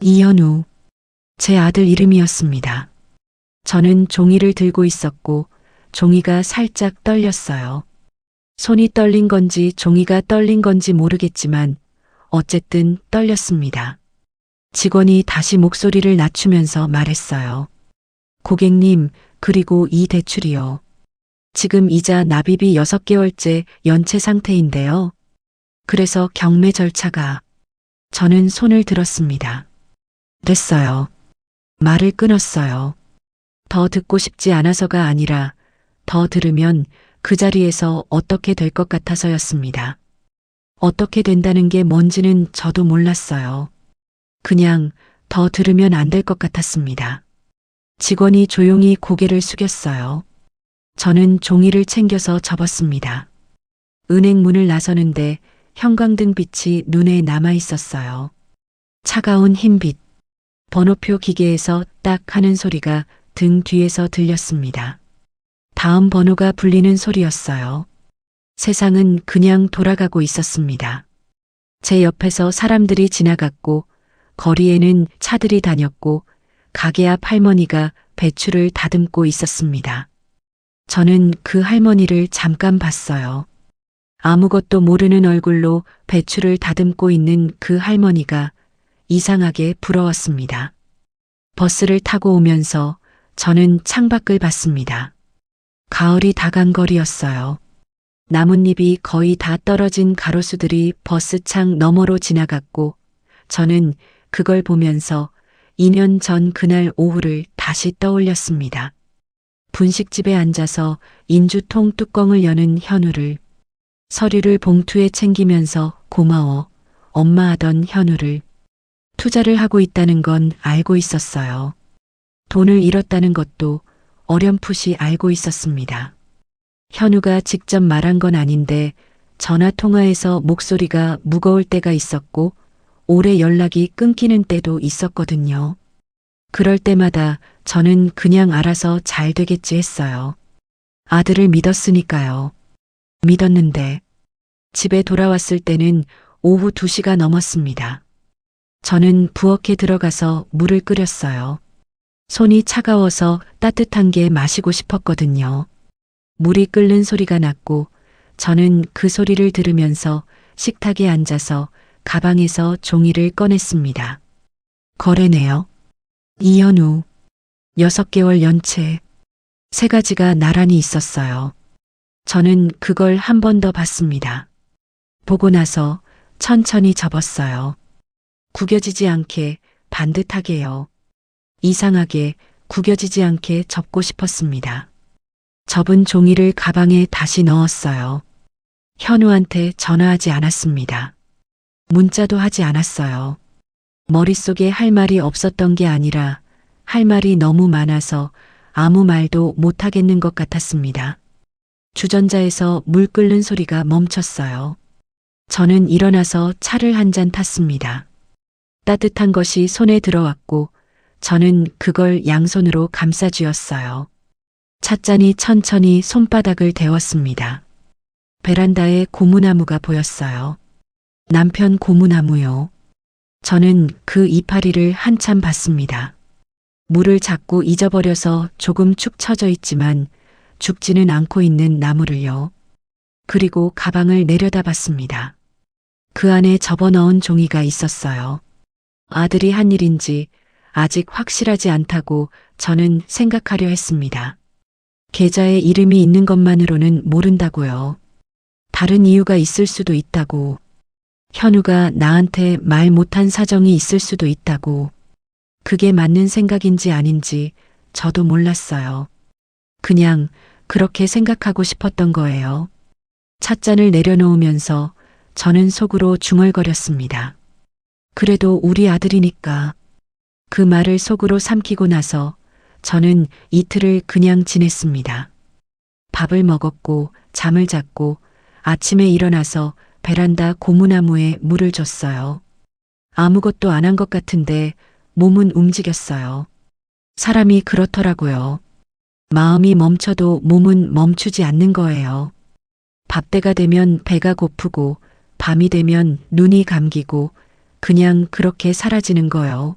이현우. 제 아들 이름이었습니다. 저는 종이를 들고 있었고 종이가 살짝 떨렸어요. 손이 떨린 건지 종이가 떨린 건지 모르겠지만 어쨌든 떨렸습니다. 직원이 다시 목소리를 낮추면서 말했어요. 고객님, 그리고 이 대출이요. 지금 이자 납입이 6개월째 연체 상태인데요. 그래서 경매 절차가. 저는 손을 들었습니다. 됐어요. 말을 끊었어요. 더 듣고 싶지 않아서가 아니라 더 들으면 그 자리에서 어떻게 될 것 같아서였습니다. 어떻게 된다는 게 뭔지는 저도 몰랐어요. 그냥 더 들으면 안 될 것 같았습니다. 직원이 조용히 고개를 숙였어요. 저는 종이를 챙겨서 접었습니다. 은행 문을 나서는데 형광등 빛이 눈에 남아 있었어요. 차가운 흰빛. 번호표 기계에서 딱 하는 소리가 등 뒤에서 들렸습니다. 다음 번호가 불리는 소리였어요. 세상은 그냥 돌아가고 있었습니다. 제 옆에서 사람들이 지나갔고 거리에는 차들이 다녔고 가게 앞 할머니가 배추를 다듬고 있었습니다. 저는 그 할머니를 잠깐 봤어요. 아무것도 모르는 얼굴로 배추를 다듬고 있는 그 할머니가 이상하게 부러웠습니다. 버스를 타고 오면서 저는 창밖을 봤습니다. 가을이 다간 거리였어요. 나뭇잎이 거의 다 떨어진 가로수들이 버스 창 너머로 지나갔고 저는 그걸 보면서 2년 전 그날 오후를 다시 떠올렸습니다. 분식집에 앉아서 인주통 뚜껑을 여는 현우를, 서류를 봉투에 챙기면서 고마워, 엄마 하던 현우를, 투자를 하고 있다는 건 알고 있었어요. 돈을 잃었다는 것도 어렴풋이 알고 있었습니다. 현우가 직접 말한 건 아닌데 전화 통화에서 목소리가 무거울 때가 있었고 오래 연락이 끊기는 때도 있었거든요. 그럴 때마다 저는 그냥 알아서 잘 되겠지 했어요. 아들을 믿었으니까요. 믿었는데 집에 돌아왔을 때는 오후 2시가 넘었습니다. 저는 부엌에 들어가서 물을 끓였어요. 손이 차가워서 따뜻한 게 마시고 싶었거든요. 물이 끓는 소리가 났고 저는 그 소리를 들으면서 식탁에 앉아서 가방에서 종이를 꺼냈습니다. 거래네요. 이현우. 6개월 연체. 3가지가 나란히 있었어요. 저는 그걸 한 번 더 봤습니다. 보고 나서 천천히 접었어요. 구겨지지 않게, 반듯하게요. 이상하게 구겨지지 않게 접고 싶었습니다. 접은 종이를 가방에 다시 넣었어요. 현우한테 전화하지 않았습니다. 문자도 하지 않았어요. 머릿속에 할 말이 없었던 게 아니라 할 말이 너무 많아서 아무 말도 못하겠는 것 같았습니다. 주전자에서 물 끓는 소리가 멈췄어요. 저는 일어나서 차를 한 잔 탔습니다. 따뜻한 것이 손에 들어왔고 저는 그걸 양손으로 감싸쥐었어요. 찻잔이 천천히 손바닥을 데웠습니다. 베란다에 고무나무가 보였어요. 남편 고무나무요. 저는 그 이파리를 한참 봤습니다. 물을 자꾸 잊어버려서 조금 축 처져 있지만 죽지는 않고 있는 나무를요. 그리고 가방을 내려다봤습니다. 그 안에 접어넣은 종이가 있었어요. 아들이 한 일인지 아직 확실하지 않다고 저는 생각하려 했습니다. 계좌에 이름이 있는 것만으로는 모른다고요. 다른 이유가 있을 수도 있다고. 현우가 나한테 말 못한 사정이 있을 수도 있다고. 그게 맞는 생각인지 아닌지 저도 몰랐어요. 그냥 그렇게 생각하고 싶었던 거예요. 찻잔을 내려놓으면서 저는 속으로 중얼거렸습니다. 그래도 우리 아들이니까. 그 말을 속으로 삼키고 나서 저는 이틀을 그냥 지냈습니다. 밥을 먹었고 잠을 잤고 아침에 일어나서 베란다 고무나무에 물을 줬어요. 아무것도 안 한 것 같은데 몸은 움직였어요. 사람이 그렇더라고요. 마음이 멈춰도 몸은 멈추지 않는 거예요. 밥때가 되면 배가 고프고 밤이 되면 눈이 감기고 그냥 그렇게 사라지는 거요.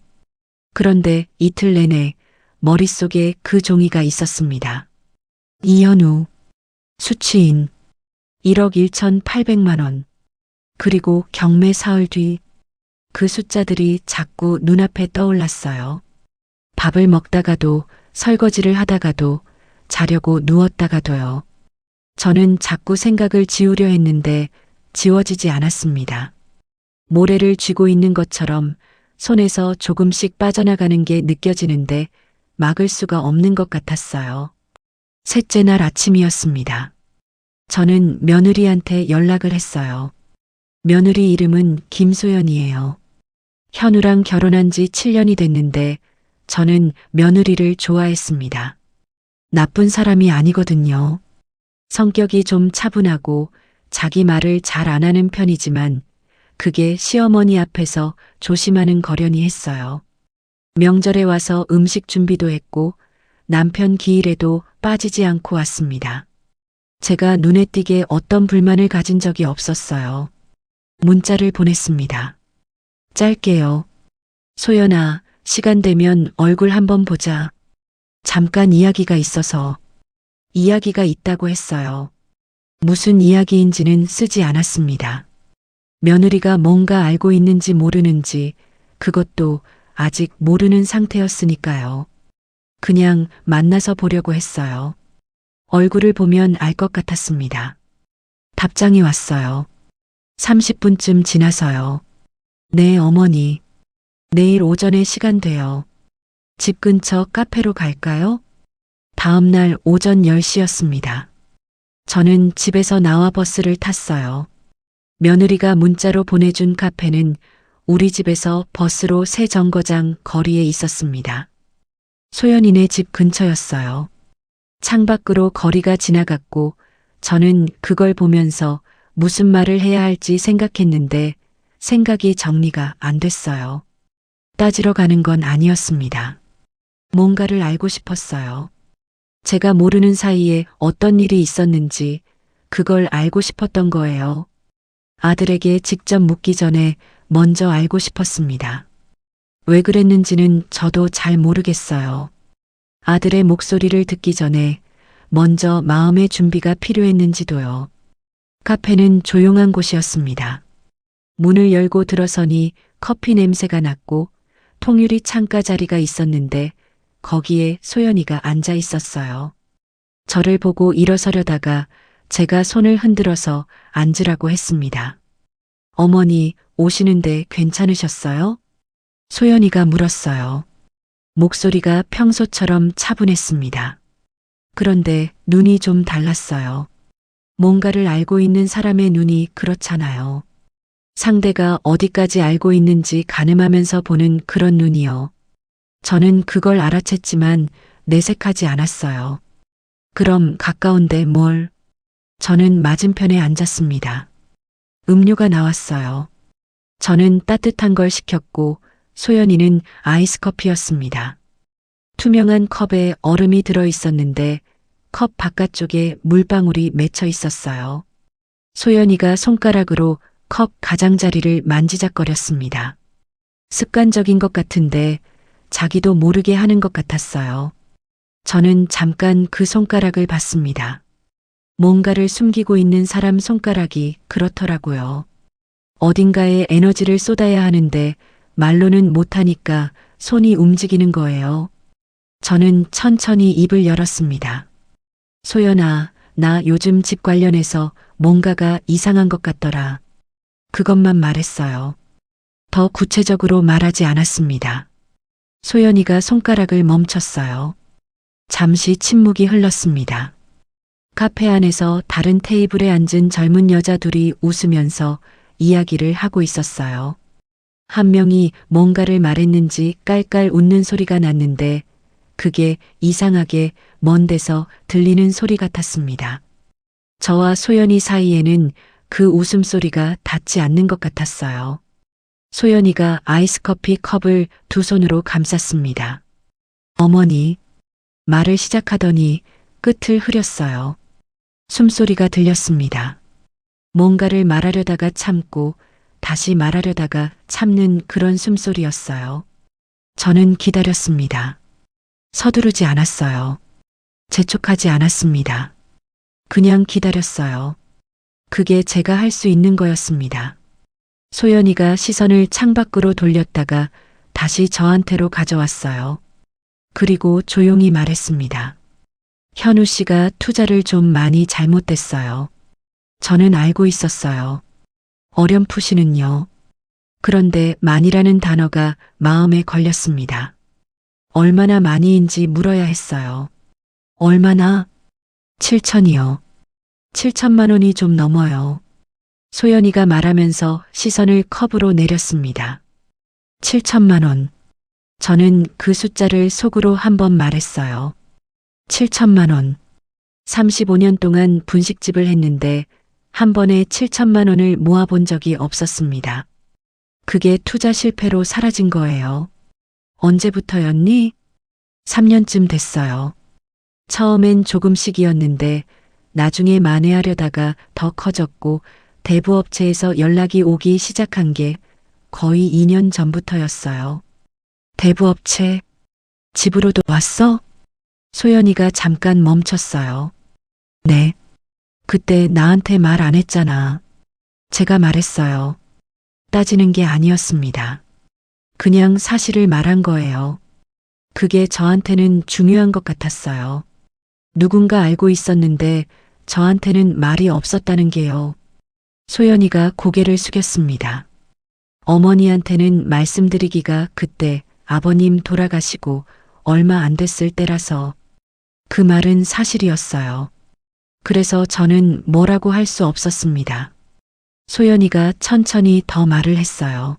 그런데 이틀 내내 머릿속에 그 종이가 있었습니다. 이현우. 수취인. 1억 1,800만 원. 그리고 경매 사흘 뒤 그 숫자들이 자꾸 눈앞에 떠올랐어요. 밥을 먹다가도 설거지를 하다가도 자려고 누웠다가도요. 저는 자꾸 생각을 지우려 했는데 지워지지 않았습니다. 모래를 쥐고 있는 것처럼 손에서 조금씩 빠져나가는 게 느껴지는데 막을 수가 없는 것 같았어요. 셋째 날 아침이었습니다. 저는 며느리한테 연락을 했어요. 며느리 이름은 김소연이에요. 현우랑 결혼한 지 7년이 됐는데 저는 며느리를 좋아했습니다. 나쁜 사람이 아니거든요. 성격이 좀 차분하고 자기 말을 잘 안 하는 편이지만 그게 시어머니 앞에서 조심하는 거려니 했어요. 명절에 와서 음식 준비도 했고 남편 기일에도 빠지지 않고 왔습니다. 제가 눈에 띄게 어떤 불만을 가진 적이 없었어요. 문자를 보냈습니다. 짧게요. 소연아, 시간 되면 얼굴 한번 보자. 잠깐 이야기가 있어서. 이야기가 있다고 했어요. 무슨 이야기인지는 쓰지 않았습니다. 며느리가 뭔가 알고 있는지 모르는지 그것도 아직 모르는 상태였으니까요. 그냥 만나서 보려고 했어요. 얼굴을 보면 알 것 같았습니다. 답장이 왔어요. 30분쯤 지나서요. 네, 어머니. 내일 오전에 시간 돼요. 집 근처 카페로 갈까요? 다음 날 오전 10시였습니다. 저는 집에서 나와 버스를 탔어요. 며느리가 문자로 보내준 카페는 우리 집에서 버스로 새 정거장 거리에 있었습니다. 소연이네 집 근처였어요. 창밖으로 거리가 지나갔고 저는 그걸 보면서 무슨 말을 해야 할지 생각했는데 생각이 정리가 안 됐어요. 따지러 가는 건 아니었습니다. 뭔가를 알고 싶었어요. 제가 모르는 사이에 어떤 일이 있었는지 그걸 알고 싶었던 거예요. 아들에게 직접 묻기 전에 먼저 알고 싶었습니다. 왜 그랬는지는 저도 잘 모르겠어요. 아들의 목소리를 듣기 전에 먼저 마음의 준비가 필요했는지도요. 카페는 조용한 곳이었습니다. 문을 열고 들어서니 커피 냄새가 났고 통유리 창가 자리가 있었는데 거기에 소연이가 앉아 있었어요. 저를 보고 일어서려다가 제가 손을 흔들어서 앉으라고 했습니다. 어머니, 오시는데 괜찮으셨어요? 소연이가 물었어요. 목소리가 평소처럼 차분했습니다. 그런데 눈이 좀 달랐어요. 뭔가를 알고 있는 사람의 눈이 그렇잖아요. 상대가 어디까지 알고 있는지 가늠하면서 보는 그런 눈이요. 저는 그걸 알아챘지만 내색하지 않았어요. 그럼 가까운데 뭘? 저는 맞은편에 앉았습니다. 음료가 나왔어요. 저는 따뜻한 걸 시켰고 소연이는 아이스 커피였습니다. 투명한 컵에 얼음이 들어 있었는데 컵 바깥쪽에 물방울이 맺혀 있었어요. 소연이가 손가락으로 컵 가장자리를 만지작거렸습니다. 습관적인 것 같은데 자기도 모르게 하는 것 같았어요. 저는 잠깐 그 손가락을 봤습니다. 뭔가를 숨기고 있는 사람 손가락이 그렇더라고요. 어딘가에 에너지를 쏟아야 하는데 말로는 못하니까 손이 움직이는 거예요. 저는 천천히 입을 열었습니다. 소연아, 나 요즘 집 관련해서 뭔가가 이상한 것 같더라. 그것만 말했어요. 더 구체적으로 말하지 않았습니다. 소연이가 손가락을 멈췄어요. 잠시 침묵이 흘렀습니다. 카페 안에서 다른 테이블에 앉은 젊은 여자 둘이 웃으면서 이야기를 하고 있었어요. 한 명이 뭔가를 말했는지 깔깔 웃는 소리가 났는데 그게 이상하게 먼 데서 들리는 소리 같았습니다. 저와 소연이 사이에는 그 웃음소리가 닿지 않는 것 같았어요. 소연이가 아이스커피 컵을 두 손으로 감쌌습니다. 어머니, 말을 시작하더니 끝을 흐렸어요. 숨소리가 들렸습니다. 뭔가를 말하려다가 참고 다시 말하려다가 참는 그런 숨소리였어요. 저는 기다렸습니다. 서두르지 않았어요. 재촉하지 않았습니다. 그냥 기다렸어요. 그게 제가 할 수 있는 거였습니다. 소연이가 시선을 창밖으로 돌렸다가 다시 저한테로 가져왔어요. 그리고 조용히 말했습니다. 현우 씨가 투자를 좀 많이 잘못됐어요. 저는 알고 있었어요. 어렴풋이는요. 그런데 많이라는 단어가 마음에 걸렸습니다. 얼마나 많이인지 물어야 했어요. 얼마나? 7천이요. 7천만 원이 좀 넘어요. 소연이가 말하면서 시선을 컵으로 내렸습니다. 7천만 원. 저는 그 숫자를 속으로 한번 말했어요. 7천만 원. 35년 동안 분식집을 했는데 한 번에 7천만 원을 모아본 적이 없었습니다. 그게 투자 실패로 사라진 거예요. 언제부터였니? 3년쯤 됐어요. 처음엔 조금씩이었는데 나중에 만회하려다가 더 커졌고 대부업체에서 연락이 오기 시작한 게 거의 2년 전부터였어요. 대부업체? 집으로도 왔어? 소연이가 잠깐 멈췄어요. 네. 그때 나한테 말 안 했잖아. 제가 말했어요. 따지는 게 아니었습니다. 그냥 사실을 말한 거예요. 그게 저한테는 중요한 것 같았어요. 누군가 알고 있었는데 저한테는 말이 없었다는 게요. 소연이가 고개를 숙였습니다. 어머니한테는 말씀드리기가 그때 아버님 돌아가시고 얼마 안 됐을 때라서 그 말은 사실이었어요. 그래서 저는 뭐라고 할 수 없었습니다. 소연이가 천천히 더 말을 했어요.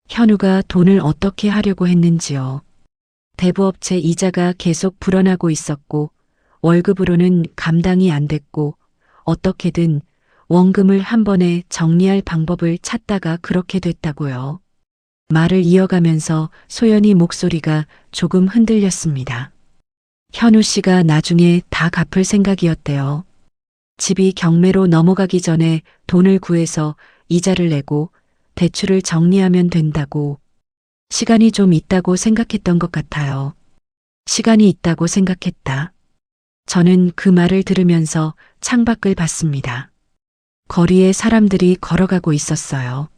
현우가 돈을 어떻게 하려고 했는지요. 대부업체 이자가 계속 불어나고 있었고 월급으로는 감당이 안 됐고 어떻게든 원금을 한 번에 정리할 방법을 찾다가 그렇게 됐다고요. 말을 이어가면서 소연이 목소리가 조금 흔들렸습니다. 현우 씨가 나중에 다 갚을 생각이었대요. 집이 경매로 넘어가기 전에 돈을 구해서 이자를 내고 대출을 정리하면 된다고. 시간이 좀 있다고 생각했던 것 같아요. 시간이 있다고 생각했다. 저는 그 말을 들으면서 창밖을 봤습니다. 거리에 사람들이 걸어가고 있었어요.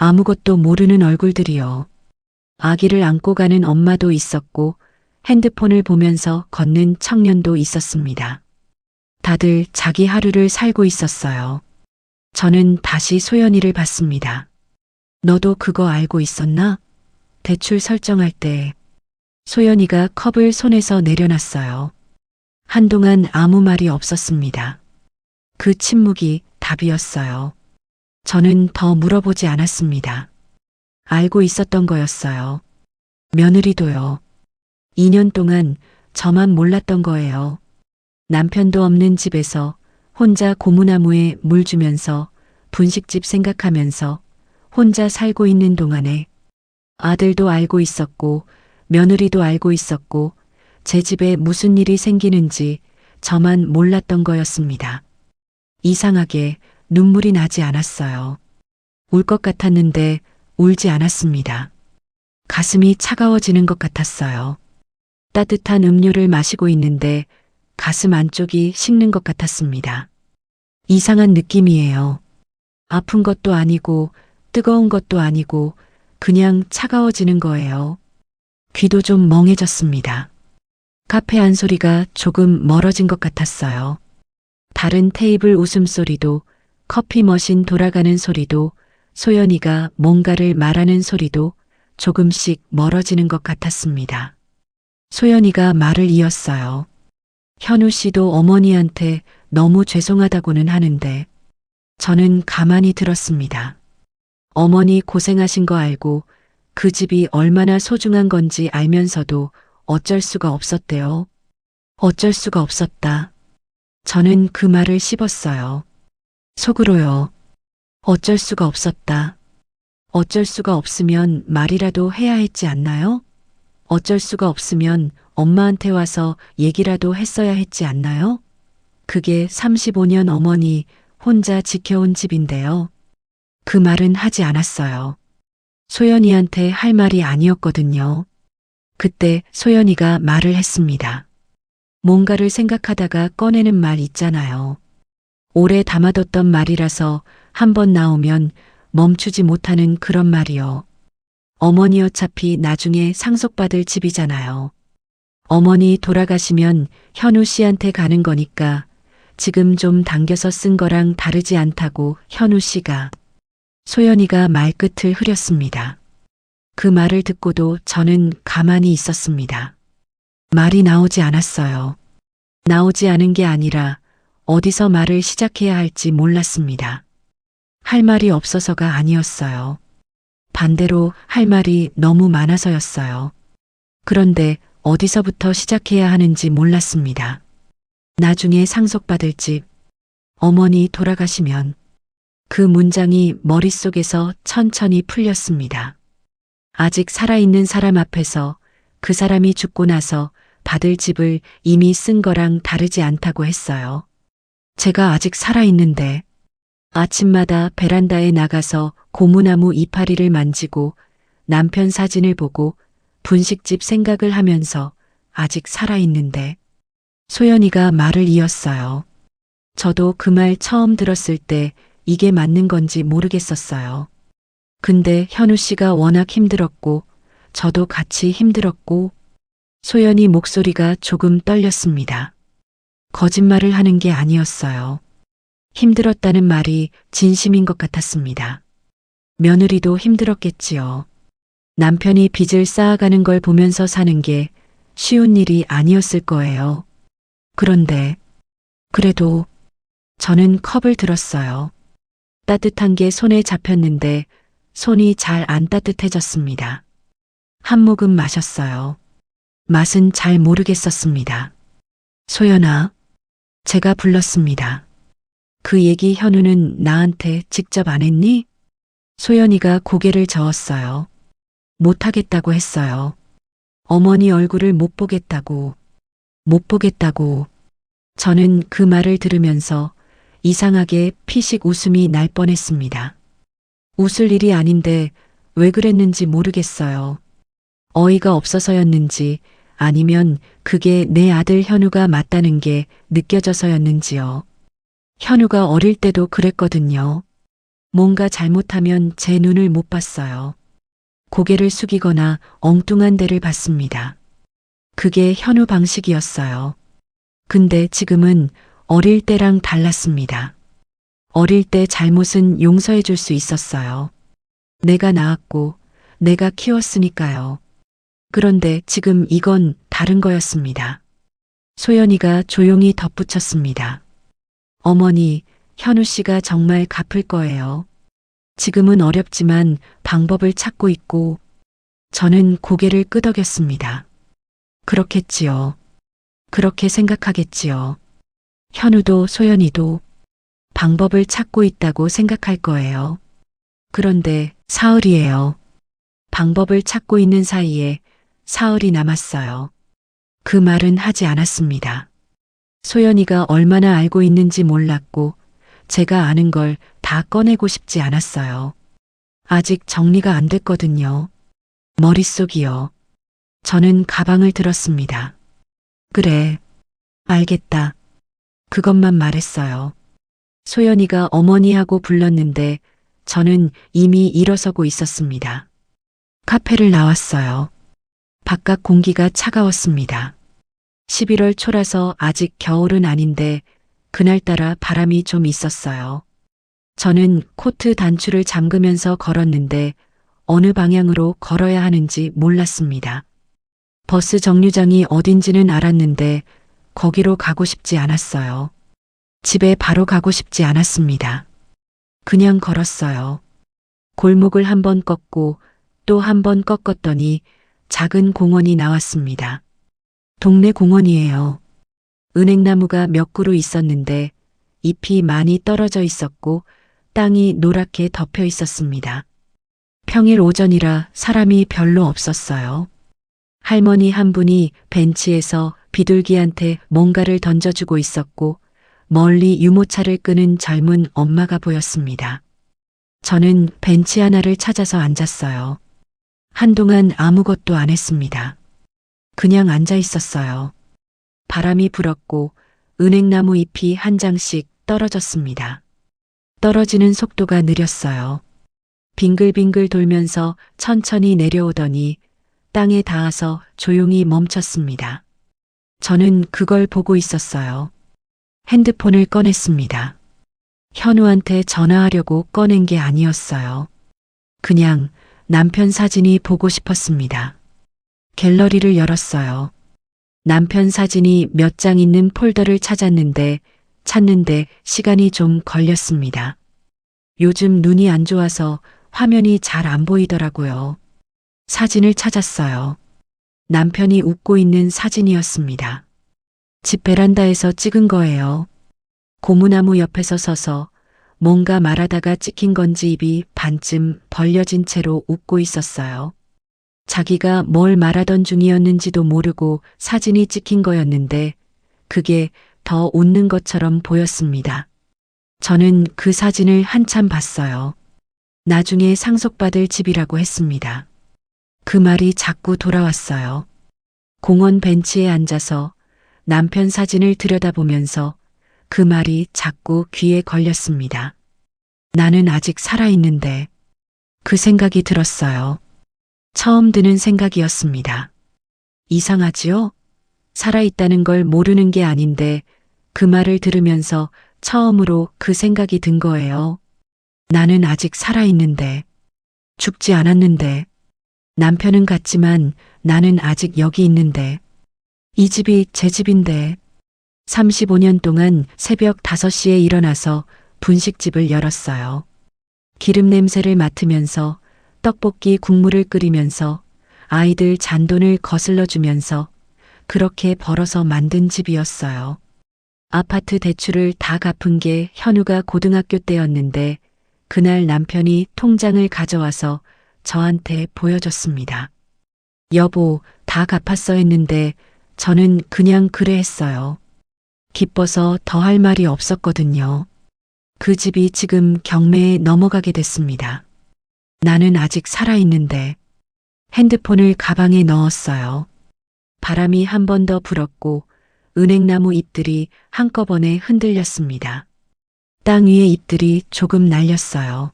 아무것도 모르는 얼굴들이요. 아기를 안고 가는 엄마도 있었고 핸드폰을 보면서 걷는 청년도 있었습니다. 다들 자기 하루를 살고 있었어요. 저는 다시 소연이를 봤습니다. 너도 그거 알고 있었나? 대출 설정할 때 소연이가 컵을 손에서 내려놨어요. 한동안 아무 말이 없었습니다. 그 침묵이 답이었어요. 저는 더 물어보지 않았습니다. 알고 있었던 거였어요. 며느리도요. 2년 동안 저만 몰랐던 거예요. 남편도 없는 집에서 혼자 고무나무에 물 주면서 분식집 생각하면서 혼자 살고 있는 동안에 아들도 알고 있었고 며느리도 알고 있었고 제 집에 무슨 일이 생기는지 저만 몰랐던 거였습니다. 이상하게 눈물이 나지 않았어요. 울 것 같았는데 울지 않았습니다. 가슴이 차가워지는 것 같았어요. 따뜻한 음료를 마시고 있는데 가슴 안쪽이 식는 것 같았습니다. 이상한 느낌이에요. 아픈 것도 아니고 뜨거운 것도 아니고 그냥 차가워지는 거예요. 귀도 좀 멍해졌습니다. 카페 안 소리가 조금 멀어진 것 같았어요. 다른 테이블 웃음소리도 커피 머신 돌아가는 소리도 소연이가 뭔가를 말하는 소리도 조금씩 멀어지는 것 같았습니다. 소연이가 말을 이었어요. 현우 씨도 어머니한테 너무 죄송하다고는 하는데 저는 가만히 들었습니다. 어머니 고생하신 거 알고 그 집이 얼마나 소중한 건지 알면서도 어쩔 수가 없었대요. 어쩔 수가 없었다. 저는 그 말을 씹었어요. 속으로요. 어쩔 수가 없었다. 어쩔 수가 없으면 말이라도 해야 했지 않나요? 어쩔 수가 없으면 엄마한테 와서 얘기라도 했어야 했지 않나요? 그게 35년 어머니 혼자 지켜온 집인데요. 그 말은 하지 않았어요. 소연이한테 할 말이 아니었거든요. 그때 소연이가 말을 했습니다. 뭔가를 생각하다가 꺼내는 말 있잖아요. 오래 담아뒀던 말이라서 한번 나오면 멈추지 못하는 그런 말이요. 어머니 어차피 나중에 상속받을 집이잖아요. 어머니 돌아가시면 현우 씨한테 가는 거니까 지금 좀 당겨서 쓴 거랑 다르지 않다고 현우 씨가. 소연이가 말끝을 흐렸습니다. 그 말을 듣고도 저는 가만히 있었습니다. 말이 나오지 않았어요. 나오지 않은 게 아니라 어디서 말을 시작해야 할지 몰랐습니다. 할 말이 없어서가 아니었어요. 반대로 할 말이 너무 많아서였어요. 그런데 어디서부터 시작해야 하는지 몰랐습니다. 나중에 상속받을 집, 어머니 돌아가시면 그 문장이 머릿속에서 천천히 풀렸습니다. 아직 살아있는 사람 앞에서 그 사람이 죽고 나서 받을 집을 이미 쓴 거랑 다르지 않다고 했어요. 제가 아직 살아있는데 아침마다 베란다에 나가서 고무나무 이파리를 만지고 남편 사진을 보고 분식집 생각을 하면서 아직 살아있는데 소연이가 말을 이었어요. 저도 그 말 처음 들었을 때 이게 맞는 건지 모르겠었어요. 근데 현우 씨가 워낙 힘들었고 저도 같이 힘들었고 소연이 목소리가 조금 떨렸습니다. 거짓말을 하는 게 아니었어요. 힘들었다는 말이 진심인 것 같았습니다. 며느리도 힘들었겠지요. 남편이 빚을 쌓아가는 걸 보면서 사는 게 쉬운 일이 아니었을 거예요. 그런데 그래도 저는 컵을 들었어요. 따뜻한 게 손에 잡혔는데 손이 잘 안 따뜻해졌습니다. 한 모금 마셨어요. 맛은 잘 모르겠었습니다. 소연아, 제가 불렀습니다. 그 얘기 현우는 나한테 직접 안 했니? 소연이가 고개를 저었어요. 못하겠다고 했어요. 어머니 얼굴을 못 보겠다고. 못 보겠다고. 저는 그 말을 들으면서 이상하게 피식 웃음이 날 뻔했습니다. 웃을 일이 아닌데 왜 그랬는지 모르겠어요. 어이가 없어서였는지 아니면 그게 내 아들 현우가 맞다는 게 느껴져서였는지요. 현우가 어릴 때도 그랬거든요. 뭔가 잘못하면 제 눈을 못 봤어요. 고개를 숙이거나 엉뚱한 데를 봤습니다. 그게 현우 방식이었어요. 근데 지금은 어릴 때랑 달랐습니다. 어릴 때 잘못은 용서해 줄 수 있었어요. 내가 낳았고 내가 키웠으니까요. 그런데 지금 이건 다른 거였습니다. 소연이가 조용히 덧붙였습니다. 어머니, 현우 씨가 정말 갚을 거예요. 지금은 어렵지만 방법을 찾고 있고, 저는 고개를 끄덕였습니다. 그렇겠지요. 그렇게 생각하겠지요. 현우도 소연이도 방법을 찾고 있다고 생각할 거예요. 그런데 사흘이에요. 방법을 찾고 있는 사이에 사흘이 남았어요. 그 말은 하지 않았습니다. 소연이가 얼마나 알고 있는지 몰랐고 제가 아는 걸 다 꺼내고 싶지 않았어요. 아직 정리가 안 됐거든요. 머릿속이요. 저는 가방을 들었습니다. 그래, 알겠다. 그것만 말했어요. 소연이가 어머니하고 불렀는데 저는 이미 일어서고 있었습니다. 카페를 나왔어요. 바깥 공기가 차가웠습니다. 11월 초라서 아직 겨울은 아닌데 그날따라 바람이 좀 있었어요. 저는 코트 단추를 잠그면서 걸었는데 어느 방향으로 걸어야 하는지 몰랐습니다. 버스 정류장이 어딘지는 알았는데 거기로 가고 싶지 않았어요. 집에 바로 가고 싶지 않았습니다. 그냥 걸었어요. 골목을 한 번 꺾고 또 한 번 꺾었더니 작은 공원이 나왔습니다. 동네 공원이에요. 은행나무가 몇 그루 있었는데 잎이 많이 떨어져 있었고 땅이 노랗게 덮여 있었습니다. 평일 오전이라 사람이 별로 없었어요. 할머니 한 분이 벤치에서 비둘기한테 뭔가를 던져주고 있었고 멀리 유모차를 끄는 젊은 엄마가 보였습니다. 저는 벤치 하나를 찾아서 앉았어요. 한동안 아무것도 안 했습니다. 그냥 앉아 있었어요. 바람이 불었고 은행나무 잎이 한 장씩 떨어졌습니다. 떨어지는 속도가 느렸어요. 빙글빙글 돌면서 천천히 내려오더니 땅에 닿아서 조용히 멈췄습니다. 저는 그걸 보고 있었어요. 핸드폰을 꺼냈습니다. 현우한테 전화하려고 꺼낸 게 아니었어요. 그냥 남편 사진이 보고 싶었습니다. 갤러리를 열었어요. 남편 사진이 몇 장 있는 폴더를 찾는데 시간이 좀 걸렸습니다. 요즘 눈이 안 좋아서 화면이 잘 안 보이더라고요. 사진을 찾았어요. 남편이 웃고 있는 사진이었습니다. 집 베란다에서 찍은 거예요. 고무나무 옆에서 서서 뭔가 말하다가 찍힌 건지 입이 반쯤 벌려진 채로 웃고 있었어요. 자기가 뭘 말하던 중이었는지도 모르고 사진이 찍힌 거였는데 그게 더 웃는 것처럼 보였습니다. 저는 그 사진을 한참 봤어요. 나중에 상속받을 집이라고 했습니다. 그 말이 자꾸 돌아왔어요. 공원 벤치에 앉아서 남편 사진을 들여다보면서 그 말이 자꾸 귀에 걸렸습니다. 나는 아직 살아있는데 그 생각이 들었어요. 처음 드는 생각이었습니다. 이상하지요? 살아있다는 걸 모르는 게 아닌데 그 말을 들으면서 처음으로 그 생각이 든 거예요. 나는 아직 살아있는데, 죽지 않았는데, 남편은 갔지만 나는 아직 여기 있는데, 이 집이 제 집인데, 35년 동안 새벽 5시에 일어나서 분식집을 열었어요. 기름 냄새를 맡으면서 떡볶이 국물을 끓이면서 아이들 잔돈을 거슬러 주면서 그렇게 벌어서 만든 집이었어요. 아파트 대출을 다 갚은 게 현우가 고등학교 때였는데 그날 남편이 통장을 가져와서 저한테 보여줬습니다. 여보, 다 갚았어 했는데 저는 그냥 그래 했어요. 기뻐서 더 할 말이 없었거든요. 그 집이 지금 경매에 넘어가게 됐습니다. 나는 아직 살아있는데 핸드폰을 가방에 넣었어요. 바람이 한 번 더 불었고 은행나무 잎들이 한꺼번에 흔들렸습니다. 땅 위에 잎들이 조금 날렸어요.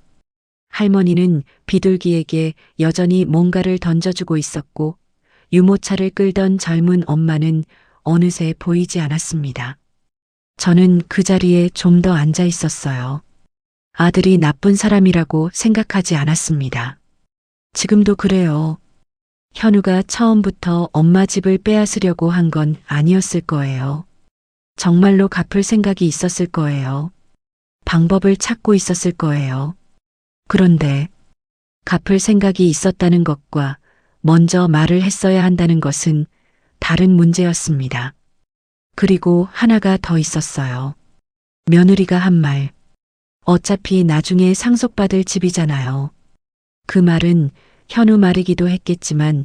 할머니는 비둘기에게 여전히 뭔가를 던져주고 있었고 유모차를 끌던 젊은 엄마는 어느새 보이지 않았습니다. 저는 그 자리에 좀 더 앉아 있었어요. 아들이 나쁜 사람이라고 생각하지 않았습니다. 지금도 그래요. 현우가 처음부터 엄마 집을 빼앗으려고 한 건 아니었을 거예요. 정말로 갚을 생각이 있었을 거예요. 방법을 찾고 있었을 거예요. 그런데 갚을 생각이 있었다는 것과 먼저 말을 했어야 한다는 것은 다른 문제였습니다. 그리고 하나가 더 있었어요. 며느리가 한 말. 어차피 나중에 상속받을 집이잖아요. 그 말은 현우 말이기도 했겠지만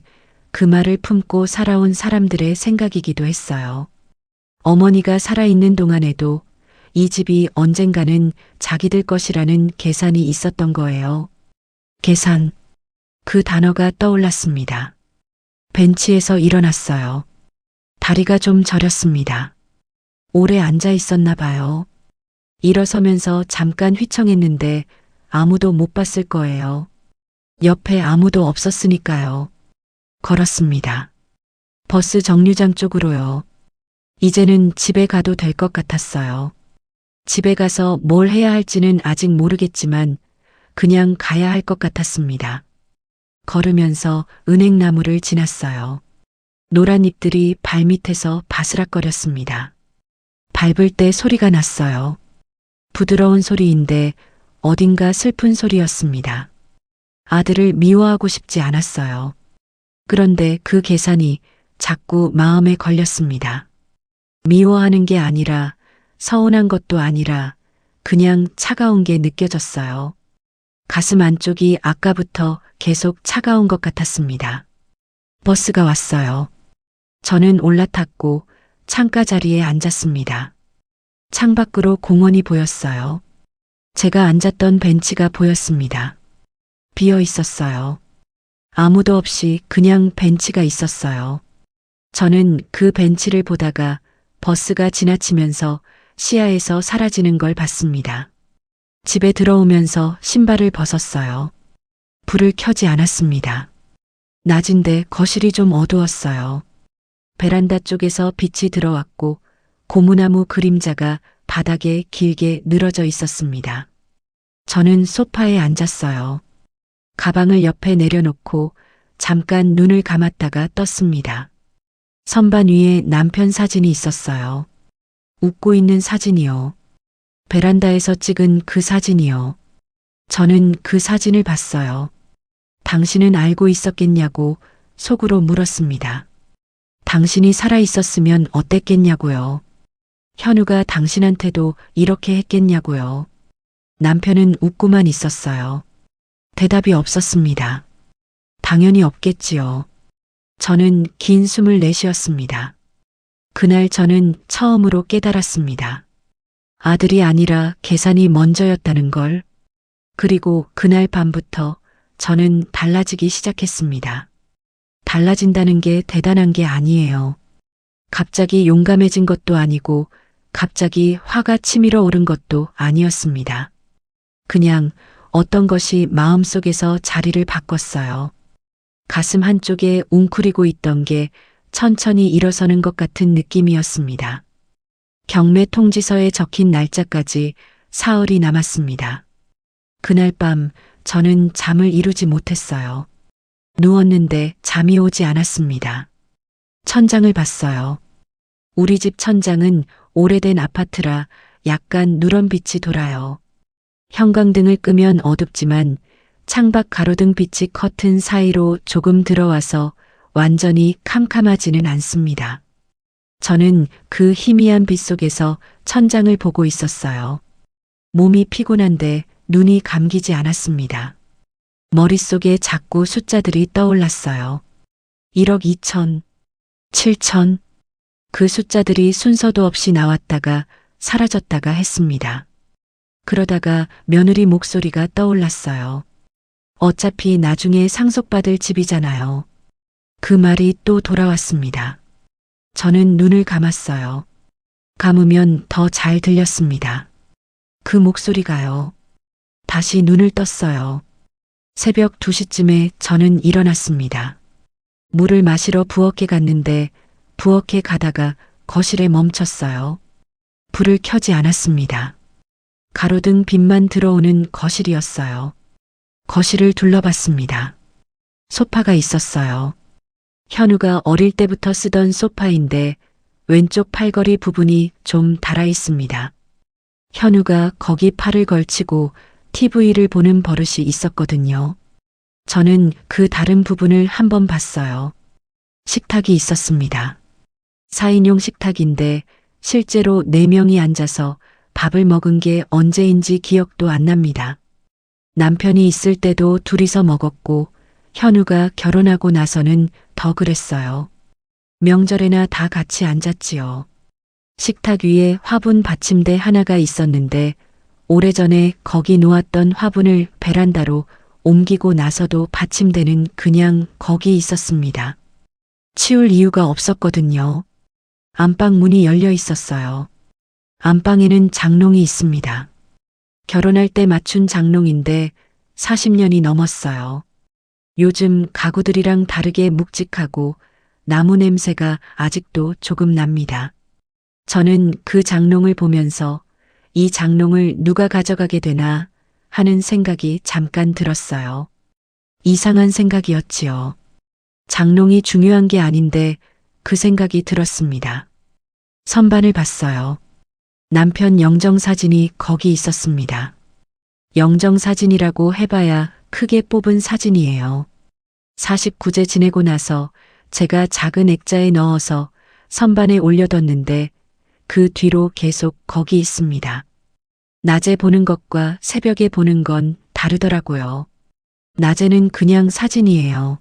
그 말을 품고 살아온 사람들의 생각이기도 했어요. 어머니가 살아있는 동안에도 이 집이 언젠가는 자기들 것이라는 계산이 있었던 거예요. 계산. 그 단어가 떠올랐습니다. 벤치에서 일어났어요. 다리가 좀 저렸습니다. 오래 앉아 있었나 봐요. 일어서면서 잠깐 휘청했는데 아무도 못 봤을 거예요. 옆에 아무도 없었으니까요. 걸었습니다. 버스 정류장 쪽으로요. 이제는 집에 가도 될 것 같았어요. 집에 가서 뭘 해야 할지는 아직 모르겠지만 그냥 가야 할 것 같았습니다. 걸으면서 은행나무를 지났어요. 노란 잎들이 발밑에서 바스락거렸습니다. 밟을 때 소리가 났어요. 부드러운 소리인데 어딘가 슬픈 소리였습니다. 아들을 미워하고 싶지 않았어요. 그런데 그 계산이 자꾸 마음에 걸렸습니다. 미워하는 게 아니라 서운한 것도 아니라 그냥 차가운 게 느껴졌어요. 가슴 안쪽이 아까부터 계속 차가운 것 같았습니다. 버스가 왔어요. 저는 올라탔고 창가 자리에 앉았습니다. 창밖으로 공원이 보였어요. 제가 앉았던 벤치가 보였습니다. 비어 있었어요. 아무도 없이 그냥 벤치가 있었어요. 저는 그 벤치를 보다가 버스가 지나치면서 시야에서 사라지는 걸 봤습니다. 집에 들어오면서 신발을 벗었어요. 불을 켜지 않았습니다. 낮인데 거실이 좀 어두웠어요. 베란다 쪽에서 빛이 들어왔고 고무나무 그림자가 바닥에 길게 늘어져 있었습니다. 저는 소파에 앉았어요. 가방을 옆에 내려놓고 잠깐 눈을 감았다가 떴습니다. 선반 위에 남편 사진이 있었어요. 웃고 있는 사진이요. 베란다에서 찍은 그 사진이요. 저는 그 사진을 봤어요. 당신은 알고 있었겠냐고 속으로 물었습니다. 당신이 살아 있었으면 어땠겠냐고요. 현우가 당신한테도 이렇게 했겠냐고요. 남편은 웃고만 있었어요. 대답이 없었습니다. 당연히 없겠지요. 저는 긴 숨을 내쉬었습니다. 그날 저는 처음으로 깨달았습니다. 아들이 아니라 계산이 먼저였다는 걸. 그리고 그날 밤부터 저는 달라지기 시작했습니다. 달라진다는 게 대단한 게 아니에요. 갑자기 용감해진 것도 아니고 갑자기 화가 치밀어 오른 것도 아니었습니다. 그냥 어떤 것이 마음속에서 자리를 바꿨어요. 가슴 한쪽에 웅크리고 있던 게 천천히 일어서는 것 같은 느낌이었습니다. 경매 통지서에 적힌 날짜까지 사흘이 남았습니다. 그날 밤 저는 잠을 이루지 못했어요. 누웠는데 잠이 오지 않았습니다. 천장을 봤어요. 우리 집 천장은 오래된 아파트라 약간 누런 빛이 돌아요. 형광등을 끄면 어둡지만 창밖 가로등 빛이 커튼 사이로 조금 들어와서 완전히 캄캄하지는 않습니다. 저는 그 희미한 빛 속에서 천장을 보고 있었어요. 몸이 피곤한데 눈이 감기지 않았습니다. 머릿속에 자꾸 숫자들이 떠올랐어요. 1억 2천, 7천. 그 숫자들이 순서도 없이 나왔다가 사라졌다가 했습니다. 그러다가 며느리 목소리가 떠올랐어요. 어차피 나중에 상속받을 집이잖아요. 그 말이 또 돌아왔습니다. 저는 눈을 감았어요. 감으면 더 잘 들렸습니다. 그 목소리가요. 다시 눈을 떴어요. 새벽 2시쯤에 저는 일어났습니다. 물을 마시러 부엌에 갔는데 부엌에 가다가 거실에 멈췄어요. 불을 켜지 않았습니다. 가로등 빛만 들어오는 거실이었어요. 거실을 둘러봤습니다. 소파가 있었어요. 현우가 어릴 때부터 쓰던 소파인데 왼쪽 팔걸이 부분이 좀 닳아 있습니다. 현우가 거기 팔을 걸치고 TV를 보는 버릇이 있었거든요. 저는 그 다른 부분을 한번 봤어요. 식탁이 있었습니다. 4인용 식탁인데 실제로 4명이 앉아서 밥을 먹은 게 언제인지 기억도 안 납니다. 남편이 있을 때도 둘이서 먹었고 현우가 결혼하고 나서는 더 그랬어요. 명절에나 다 같이 앉았지요. 식탁 위에 화분 받침대 하나가 있었는데 오래전에 거기 놓았던 화분을 베란다로 옮기고 나서도 받침대는 그냥 거기 있었습니다. 치울 이유가 없었거든요. 안방 문이 열려 있었어요. 안방에는 장롱이 있습니다. 결혼할 때 맞춘 장롱인데 40년이 넘었어요. 요즘 가구들이랑 다르게 묵직하고 나무 냄새가 아직도 조금 납니다. 저는 그 장롱을 보면서 이 장롱을 누가 가져가게 되나 하는 생각이 잠깐 들었어요. 이상한 생각이었지요. 장롱이 중요한 게 아닌데 그 생각이 들었습니다. 선반을 봤어요. 남편 영정사진이 거기 있었습니다. 영정사진이라고 해봐야 크게 뽑은 사진이에요. 49제 지내고 나서 제가 작은 액자에 넣어서 선반에 올려뒀는데 그 뒤로 계속 거기 있습니다. 낮에 보는 것과 새벽에 보는 건 다르더라고요. 낮에는 그냥 사진이에요.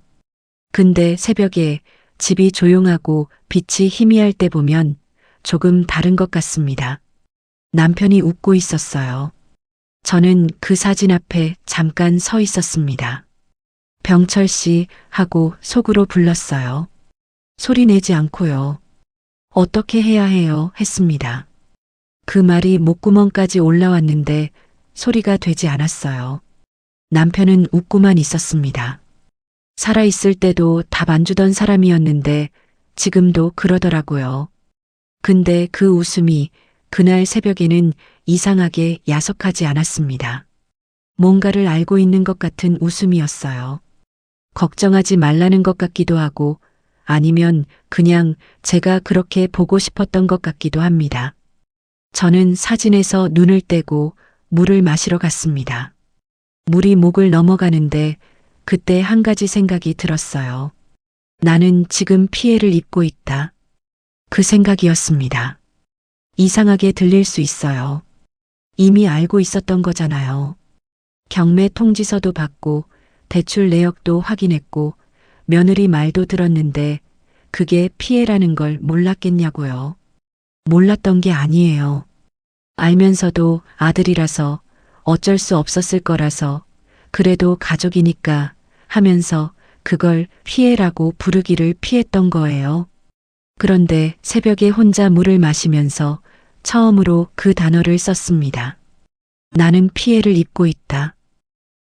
근데 새벽에 집이 조용하고 빛이 희미할 때 보면 조금 다른 것 같습니다. 남편이 웃고 있었어요. 저는 그 사진 앞에 잠깐 서 있었습니다. 병철 씨 하고 속으로 불렀어요. 소리 내지 않고요. 어떻게 해야 해요? 했습니다. 그 말이 목구멍까지 올라왔는데 소리가 되지 않았어요. 남편은 웃고만 있었습니다. 살아있을 때도 답 안 주던 사람이었는데 지금도 그러더라고요. 근데 그 웃음이 그날 새벽에는 이상하게 야속하지 않았습니다. 뭔가를 알고 있는 것 같은 웃음이었어요. 걱정하지 말라는 것 같기도 하고 아니면 그냥 제가 그렇게 보고 싶었던 것 같기도 합니다. 저는 사진에서 눈을 떼고 물을 마시러 갔습니다. 물이 목을 넘어가는데 그때 한 가지 생각이 들었어요. 나는 지금 피해를 입고 있다. 그 생각이었습니다. 이상하게 들릴 수 있어요. 이미 알고 있었던 거잖아요. 경매 통지서도 받고 대출 내역도 확인했고 며느리 말도 들었는데 그게 피해라는 걸 몰랐겠냐고요. 몰랐던 게 아니에요. 알면서도 아들이라서 어쩔 수 없었을 거라서 그래도 가족이니까 하면서 그걸 피해라고 부르기를 피했던 거예요. 그런데 새벽에 혼자 물을 마시면서 처음으로 그 단어를 썼습니다. 나는 피해를 입고 있다.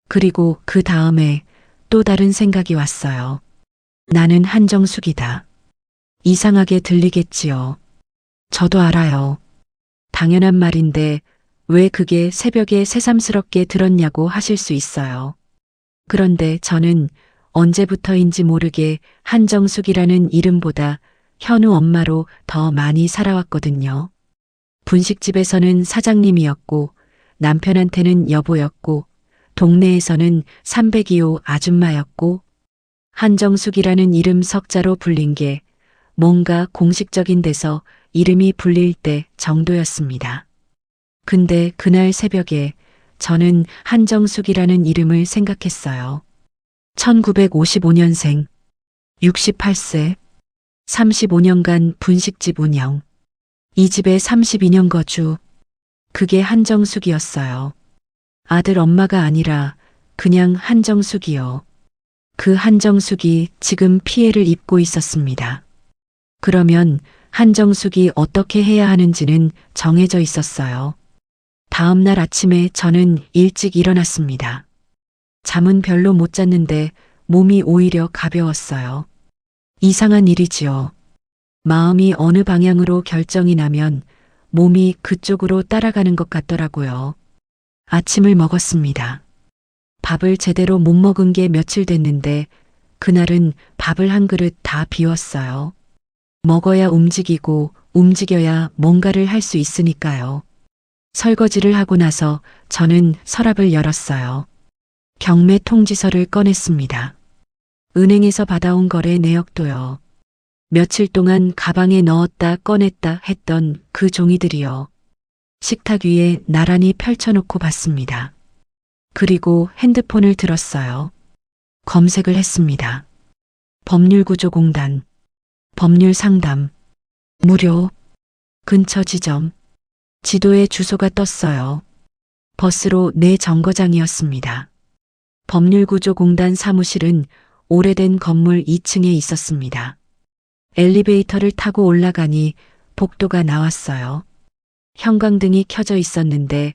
그리고 그 다음에 또 다른 생각이 왔어요. 나는 한정숙이다. 이상하게 들리겠지요. 저도 알아요. 당연한 말인데 왜 그게 새벽에 새삼스럽게 들었냐고 하실 수 있어요. 그런데 저는 언제부터인지 모르게 한정숙이라는 이름보다 현우 엄마로 더 많이 살아왔거든요. 분식집에서는 사장님이었고 남편한테는 여보였고 동네에서는 302호 아줌마였고 한정숙이라는 이름 석자로 불린 게 뭔가 공식적인 데서 이름이 불릴 때 정도였습니다. 근데 그날 새벽에 저는 한정숙이라는 이름을 생각했어요. 1955년생, 68세, 35년간 분식집 운영. 이 집에 32년 거주. 그게 한정숙이었어요. 아들 엄마가 아니라 그냥 한정숙이요. 그 한정숙이 지금 피해를 입고 있었습니다. 그러면 한정숙이 어떻게 해야 하는지는 정해져 있었어요. 다음 날 아침에 저는 일찍 일어났습니다. 잠은 별로 못 잤는데 몸이 오히려 가벼웠어요. 이상한 일이지요. 마음이 어느 방향으로 결정이 나면 몸이 그쪽으로 따라가는 것 같더라고요. 아침을 먹었습니다. 밥을 제대로 못 먹은 게 며칠 됐는데 그날은 밥을 한 그릇 다 비웠어요. 먹어야 움직이고 움직여야 뭔가를 할 수 있으니까요. 설거지를 하고 나서 저는 서랍을 열었어요. 경매 통지서를 꺼냈습니다. 은행에서 받아온 거래 내역도요. 며칠 동안 가방에 넣었다 꺼냈다 했던 그 종이들이요. 식탁 위에 나란히 펼쳐놓고 봤습니다. 그리고 핸드폰을 들었어요. 검색을 했습니다. 법률구조공단, 법률상담, 무료, 근처 지점, 지도에 주소가 떴어요. 버스로 내 정거장이었습니다. 법률구조공단 사무실은 오래된 건물 2층에 있었습니다. 엘리베이터를 타고 올라가니 복도가 나왔어요. 형광등이 켜져 있었는데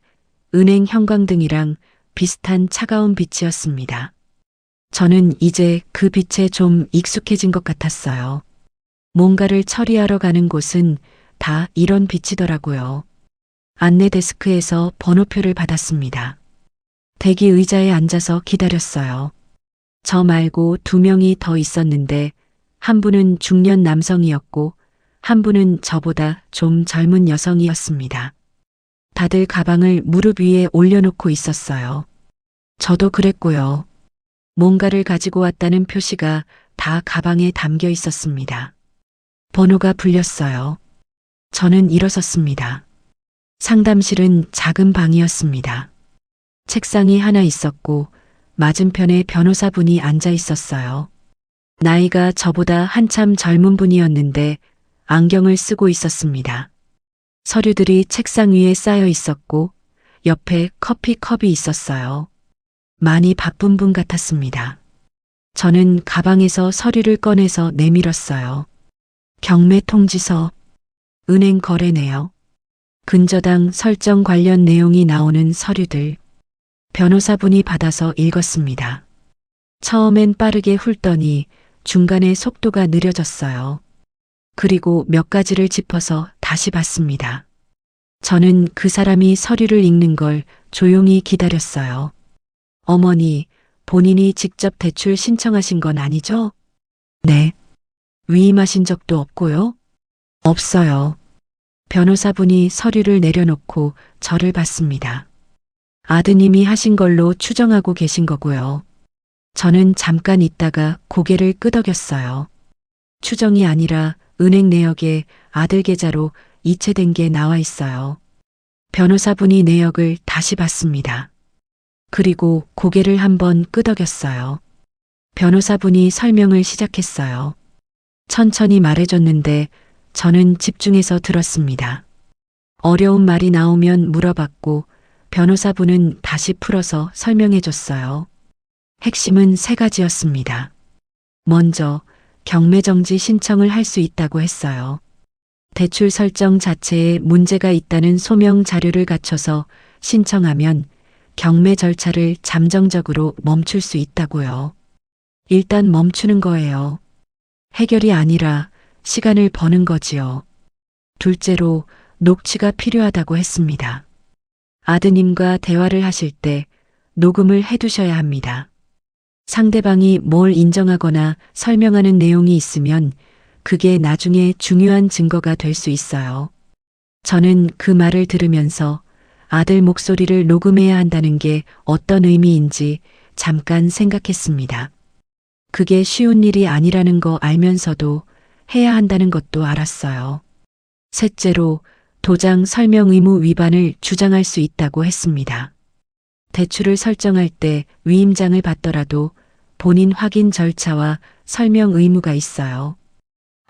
은행 형광등이랑 비슷한 차가운 빛이었습니다. 저는 이제 그 빛에 좀 익숙해진 것 같았어요. 뭔가를 처리하러 가는 곳은 다 이런 빛이더라고요. 안내 데스크에서 번호표를 받았습니다. 대기 의자에 앉아서 기다렸어요. 저 말고 2명이 더 있었는데 한 분은 중년 남성이었고 한 분은 저보다 좀 젊은 여성이었습니다. 다들 가방을 무릎 위에 올려놓고 있었어요. 저도 그랬고요. 뭔가를 가지고 왔다는 표시가 다 가방에 담겨 있었습니다. 번호가 불렸어요. 저는 일어섰습니다. 상담실은 작은 방이었습니다. 책상이 하나 있었고 맞은편에 변호사분이 앉아 있었어요. 나이가 저보다 한참 젊은 분이었는데 안경을 쓰고 있었습니다. 서류들이 책상 위에 쌓여 있었고 옆에 커피컵이 있었어요. 많이 바쁜 분 같았습니다. 저는 가방에서 서류를 꺼내서 내밀었어요. 경매 통지서, 은행 거래 내역, 근저당 설정 관련 내용이 나오는 서류들. 변호사분이 받아서 읽었습니다. 처음엔 빠르게 훑더니 중간에 속도가 느려졌어요. 그리고 몇 가지를 짚어서 다시 봤습니다. 저는 그 사람이 서류를 읽는 걸 조용히 기다렸어요. 어머니, 본인이 직접 대출 신청하신 건 아니죠? 네. 위임하신 적도 없고요? 없어요. 변호사분이 서류를 내려놓고 저를 봤습니다. 아드님이 하신 걸로 추정하고 계신 거고요. 저는 잠깐 있다가 고개를 끄덕였어요. 추정이 아니라 은행 내역에 아들 계좌로 이체된 게 나와 있어요. 변호사분이 내역을 다시 봤습니다. 그리고 고개를 한번 끄덕였어요. 변호사분이 설명을 시작했어요. 천천히 말해줬는데 저는 집중해서 들었습니다. 어려운 말이 나오면 물어봤고 변호사분은 다시 풀어서 설명해줬어요. 핵심은 3가지였습니다. 먼저 경매정지 신청을 할 수 있다고 했어요. 대출 설정 자체에 문제가 있다는 소명 자료를 갖춰서 신청하면 경매 절차를 잠정적으로 멈출 수 있다고요. 일단 멈추는 거예요. 해결이 아니라 시간을 버는 거지요. 둘째로 녹취가 필요하다고 했습니다. 아드님과 대화를 하실 때 녹음을 해두셔야 합니다. 상대방이 뭘 인정하거나 설명하는 내용이 있으면 그게 나중에 중요한 증거가 될 수 있어요. 저는 그 말을 들으면서 아들 목소리를 녹음해야 한다는 게 어떤 의미인지 잠깐 생각했습니다. 그게 쉬운 일이 아니라는 거 알면서도 해야 한다는 것도 알았어요. 셋째로 도장 설명 의무 위반을 주장할 수 있다고 했습니다. 대출을 설정할 때 위임장을 받더라도 본인 확인 절차와 설명 의무가 있어요.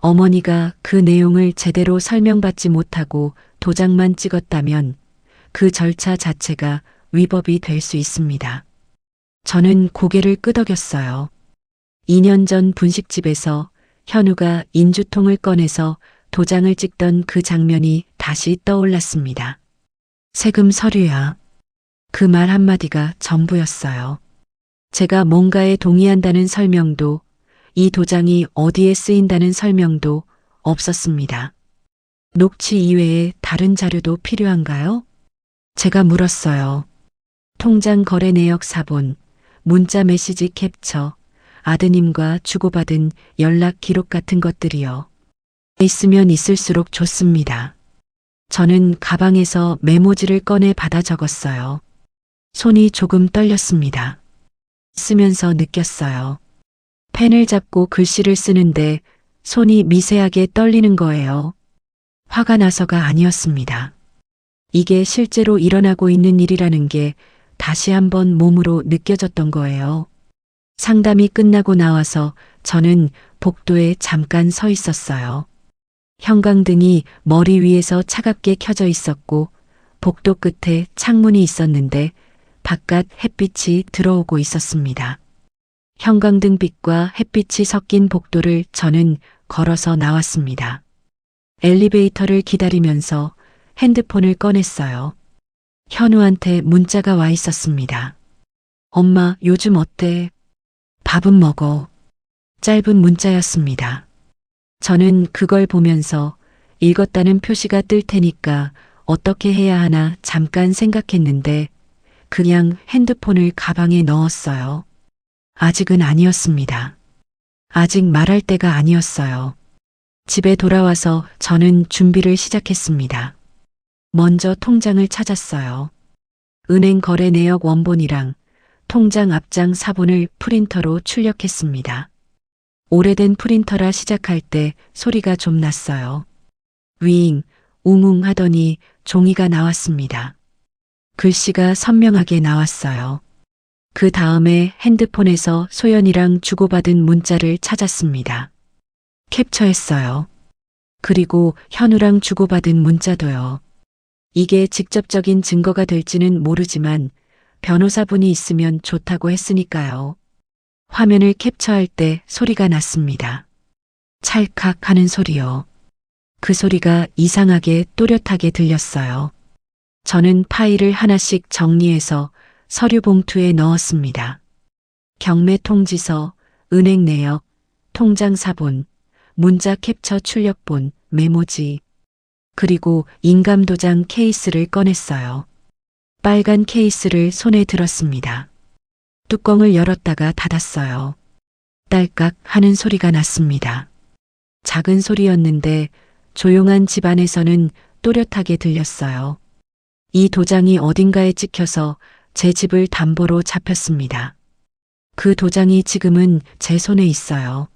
어머니가 그 내용을 제대로 설명받지 못하고 도장만 찍었다면 그 절차 자체가 위법이 될 수 있습니다. 저는 고개를 끄덕였어요. 2년 전 분식집에서 현우가 인주통을 꺼내서 도장을 찍던 그 장면이 다시 떠올랐습니다. 세금 서류야. 그 말 한마디가 전부였어요. 제가 뭔가에 동의한다는 설명도, 이 도장이 어디에 쓰인다는 설명도 없었습니다. 녹취 이외에 다른 자료도 필요한가요? 제가 물었어요. 통장 거래 내역 사본, 문자 메시지 캡처, 아드님과 주고받은 연락 기록 같은 것들이요. 있으면 있을수록 좋습니다. 저는 가방에서 메모지를 꺼내 받아 적었어요. 손이 조금 떨렸습니다. 쓰면서 느꼈어요. 펜을 잡고 글씨를 쓰는데 손이 미세하게 떨리는 거예요. 화가 나서가 아니었습니다. 이게 실제로 일어나고 있는 일이라는 게 다시 한번 몸으로 느껴졌던 거예요. 상담이 끝나고 나와서 저는 복도에 잠깐 서 있었어요. 형광등이 머리 위에서 차갑게 켜져 있었고 복도 끝에 창문이 있었는데 바깥 햇빛이 들어오고 있었습니다. 형광등 빛과 햇빛이 섞인 복도를 저는 걸어서 나왔습니다. 엘리베이터를 기다리면서 핸드폰을 꺼냈어요. 현우한테 문자가 와 있었습니다. 엄마, 요즘 어때? 밥은 먹어. 짧은 문자였습니다. 저는 그걸 보면서 읽었다는 표시가 뜰 테니까 어떻게 해야 하나 잠깐 생각했는데 그냥 핸드폰을 가방에 넣었어요. 아직은 아니었습니다. 아직 말할 때가 아니었어요. 집에 돌아와서 저는 준비를 시작했습니다. 먼저 통장을 찾았어요. 은행 거래 내역 원본이랑 통장 앞장 사본을 프린터로 출력했습니다. 오래된 프린터라 시작할 때 소리가 좀 났어요. 윙, 웅웅 하더니 종이가 나왔습니다. 글씨가 선명하게 나왔어요. 그 다음에 핸드폰에서 소연이랑 주고받은 문자를 찾았습니다. 캡처했어요. 그리고 현우랑 주고받은 문자도요. 이게 직접적인 증거가 될지는 모르지만 변호사분이 있으면 좋다고 했으니까요. 화면을 캡처할 때 소리가 났습니다. 찰칵 하는 소리요. 그 소리가 이상하게 또렷하게 들렸어요. 저는 파일을 하나씩 정리해서 서류 봉투에 넣었습니다. 경매 통지서, 은행 내역, 통장 사본, 문자 캡처 출력본, 메모지, 그리고 인감도장 케이스를 꺼냈어요. 빨간 케이스를 손에 들었습니다. 뚜껑을 열었다가 닫았어요. 딸깍 하는 소리가 났습니다. 작은 소리였는데 조용한 집 안에서는 또렷하게 들렸어요. 이 도장이 어딘가에 찍혀서 제 집을 담보로 잡혔습니다. 그 도장이 지금은 제 손에 있어요.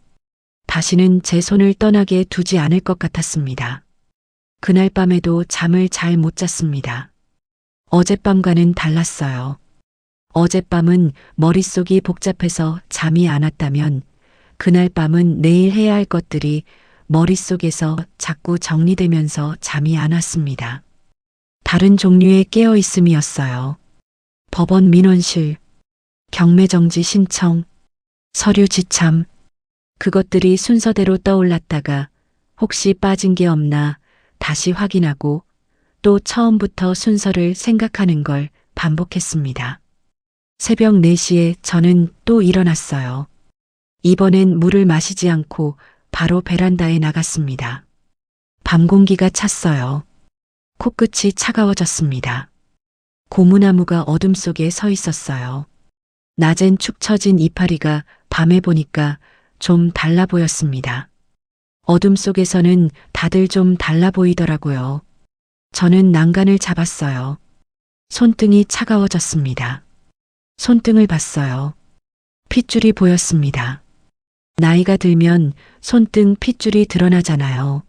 다시는 제 손을 떠나게 두지 않을 것 같았습니다. 그날 밤에도 잠을 잘 못 잤습니다. 어젯밤과는 달랐어요. 어젯밤은 머릿속이 복잡해서 잠이 안 왔다면 그날 밤은 내일 해야 할 것들이 머릿속에서 자꾸 정리되면서 잠이 안 왔습니다. 다른 종류의 깨어있음이었어요. 법원 민원실, 경매정지 신청, 서류 지참, 그것들이 순서대로 떠올랐다가 혹시 빠진 게 없나 다시 확인하고 또 처음부터 순서를 생각하는 걸 반복했습니다. 새벽 4시에 저는 또 일어났어요. 이번엔 물을 마시지 않고 바로 베란다에 나갔습니다. 밤 공기가 찼어요. 코끝이 차가워졌습니다. 고무나무가 어둠 속에 서 있었어요. 낮엔 축 처진 이파리가 밤에 보니까 좀 달라 보였습니다. 어둠 속에서는 다들 좀 달라 보이더라고요. 저는 난간을 잡았어요. 손등이 차가워졌습니다. 손등을 봤어요. 핏줄이 보였습니다. 나이가 들면 손등 핏줄이 드러나잖아요.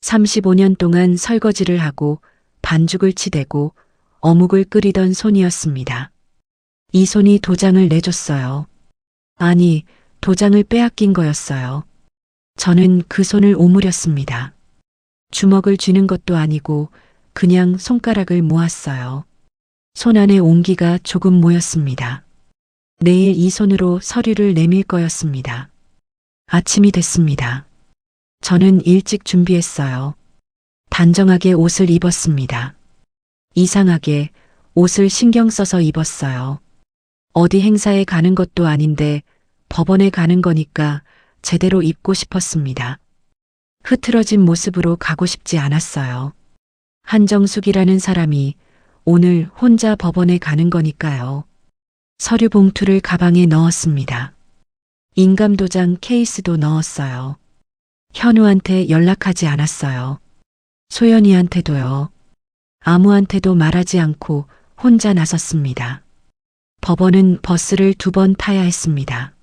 35년 동안 설거지를 하고 반죽을 치대고 어묵을 끓이던 손이었습니다. 이 손이 도장을 내줬어요. 아니, 도장을 빼앗긴 거였어요. 저는 그 손을 오므렸습니다. 주먹을 쥐는 것도 아니고 그냥 손가락을 모았어요. 손 안에 온기가 조금 모였습니다. 내일 이 손으로 서류를 내밀 거였습니다. 아침이 됐습니다. 저는 일찍 준비했어요. 단정하게 옷을 입었습니다. 이상하게 옷을 신경 써서 입었어요. 어디 행사에 가는 것도 아닌데 법원에 가는 거니까 제대로 입고 싶었습니다. 흐트러진 모습으로 가고 싶지 않았어요. 한정숙이라는 사람이 오늘 혼자 법원에 가는 거니까요. 서류 봉투를 가방에 넣었습니다. 인감도장 케이스도 넣었어요. 현우한테 연락하지 않았어요. 소연이한테도요. 아무한테도 말하지 않고 혼자 나섰습니다. 법원은 버스를 2번 타야 했습니다.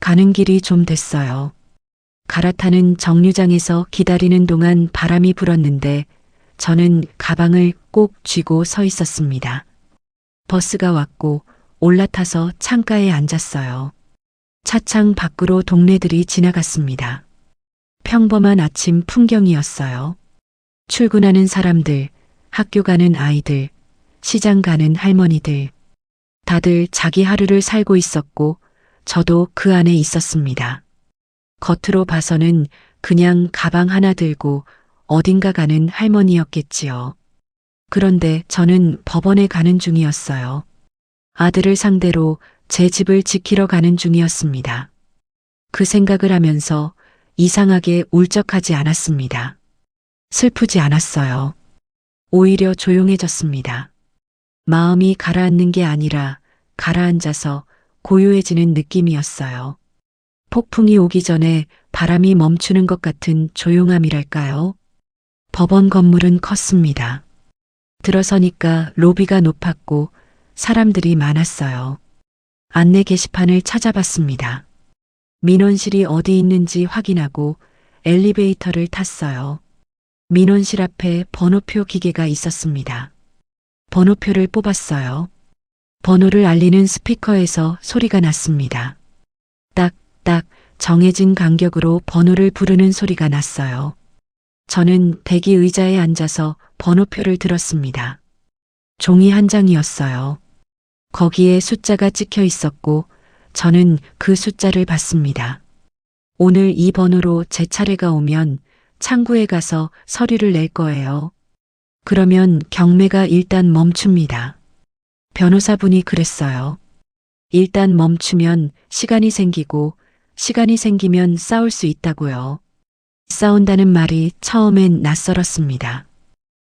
가는 길이 좀 됐어요. 갈아타는 정류장에서 기다리는 동안 바람이 불었는데 저는 가방을 꼭 쥐고 서 있었습니다. 버스가 왔고 올라타서 창가에 앉았어요. 차창 밖으로 동네들이 지나갔습니다. 평범한 아침 풍경이었어요. 출근하는 사람들, 학교 가는 아이들, 시장 가는 할머니들. 다들 자기 하루를 살고 있었고 저도 그 안에 있었습니다. 겉으로 봐서는 그냥 가방 하나 들고 어딘가 가는 할머니였겠지요. 그런데 저는 법원에 가는 중이었어요. 아들을 상대로 제 집을 지키러 가는 중이었습니다. 그 생각을 하면서 이상하게 울적하지 않았습니다. 슬프지 않았어요. 오히려 조용해졌습니다. 마음이 가라앉는 게 아니라 가라앉아서 고요해지는 느낌이었어요. 폭풍이 오기 전에 바람이 멈추는 것 같은 조용함이랄까요? 법원 건물은 컸습니다. 들어서니까 로비가 높았고 사람들이 많았어요. 안내 게시판을 찾아봤습니다. 민원실이 어디 있는지 확인하고 엘리베이터를 탔어요. 민원실 앞에 번호표 기계가 있었습니다. 번호표를 뽑았어요. 번호를 알리는 스피커에서 소리가 났습니다. 딱 정해진 간격으로 번호를 부르는 소리가 났어요. 저는 대기 의자에 앉아서 번호표를 들었습니다. 종이 한 장이었어요. 거기에 숫자가 찍혀 있었고 저는 그 숫자를 봤습니다. 오늘 이 번호로 제 차례가 오면 창구에 가서 서류를 낼 거예요. 그러면 경매가 일단 멈춥니다. 변호사분이 그랬어요. 일단 멈추면 시간이 생기고 시간이 생기면 싸울 수 있다고요. 싸운다는 말이 처음엔 낯설었습니다.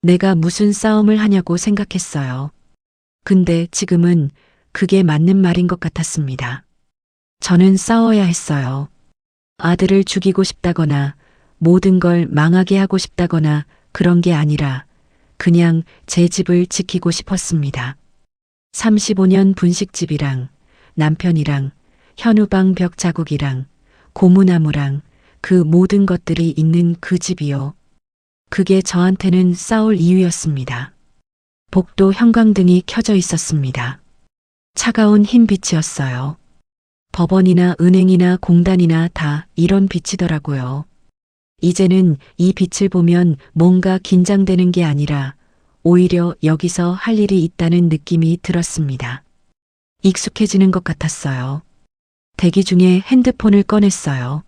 내가 무슨 싸움을 하냐고 생각했어요. 근데 지금은 그게 맞는 말인 것 같았습니다. 저는 싸워야 했어요. 아들을 죽이고 싶다거나 모든 걸 망하게 하고 싶다거나 그런 게 아니라 그냥 제 집을 지키고 싶었습니다. 35년 분식집이랑 남편이랑 현우방 벽 자국이랑 고무나무랑 그 모든 것들이 있는 그 집이요. 그게 저한테는 싸울 이유였습니다. 복도 형광등이 켜져 있었습니다. 차가운 흰 빛이었어요. 법원이나 은행이나 공단이나 다 이런 빛이더라고요. 이제는 이 빛을 보면 뭔가 긴장되는 게 아니라 오히려 여기서 할 일이 있다는 느낌이 들었습니다. 익숙해지는 것 같았어요. 대기 중에 핸드폰을 꺼냈어요.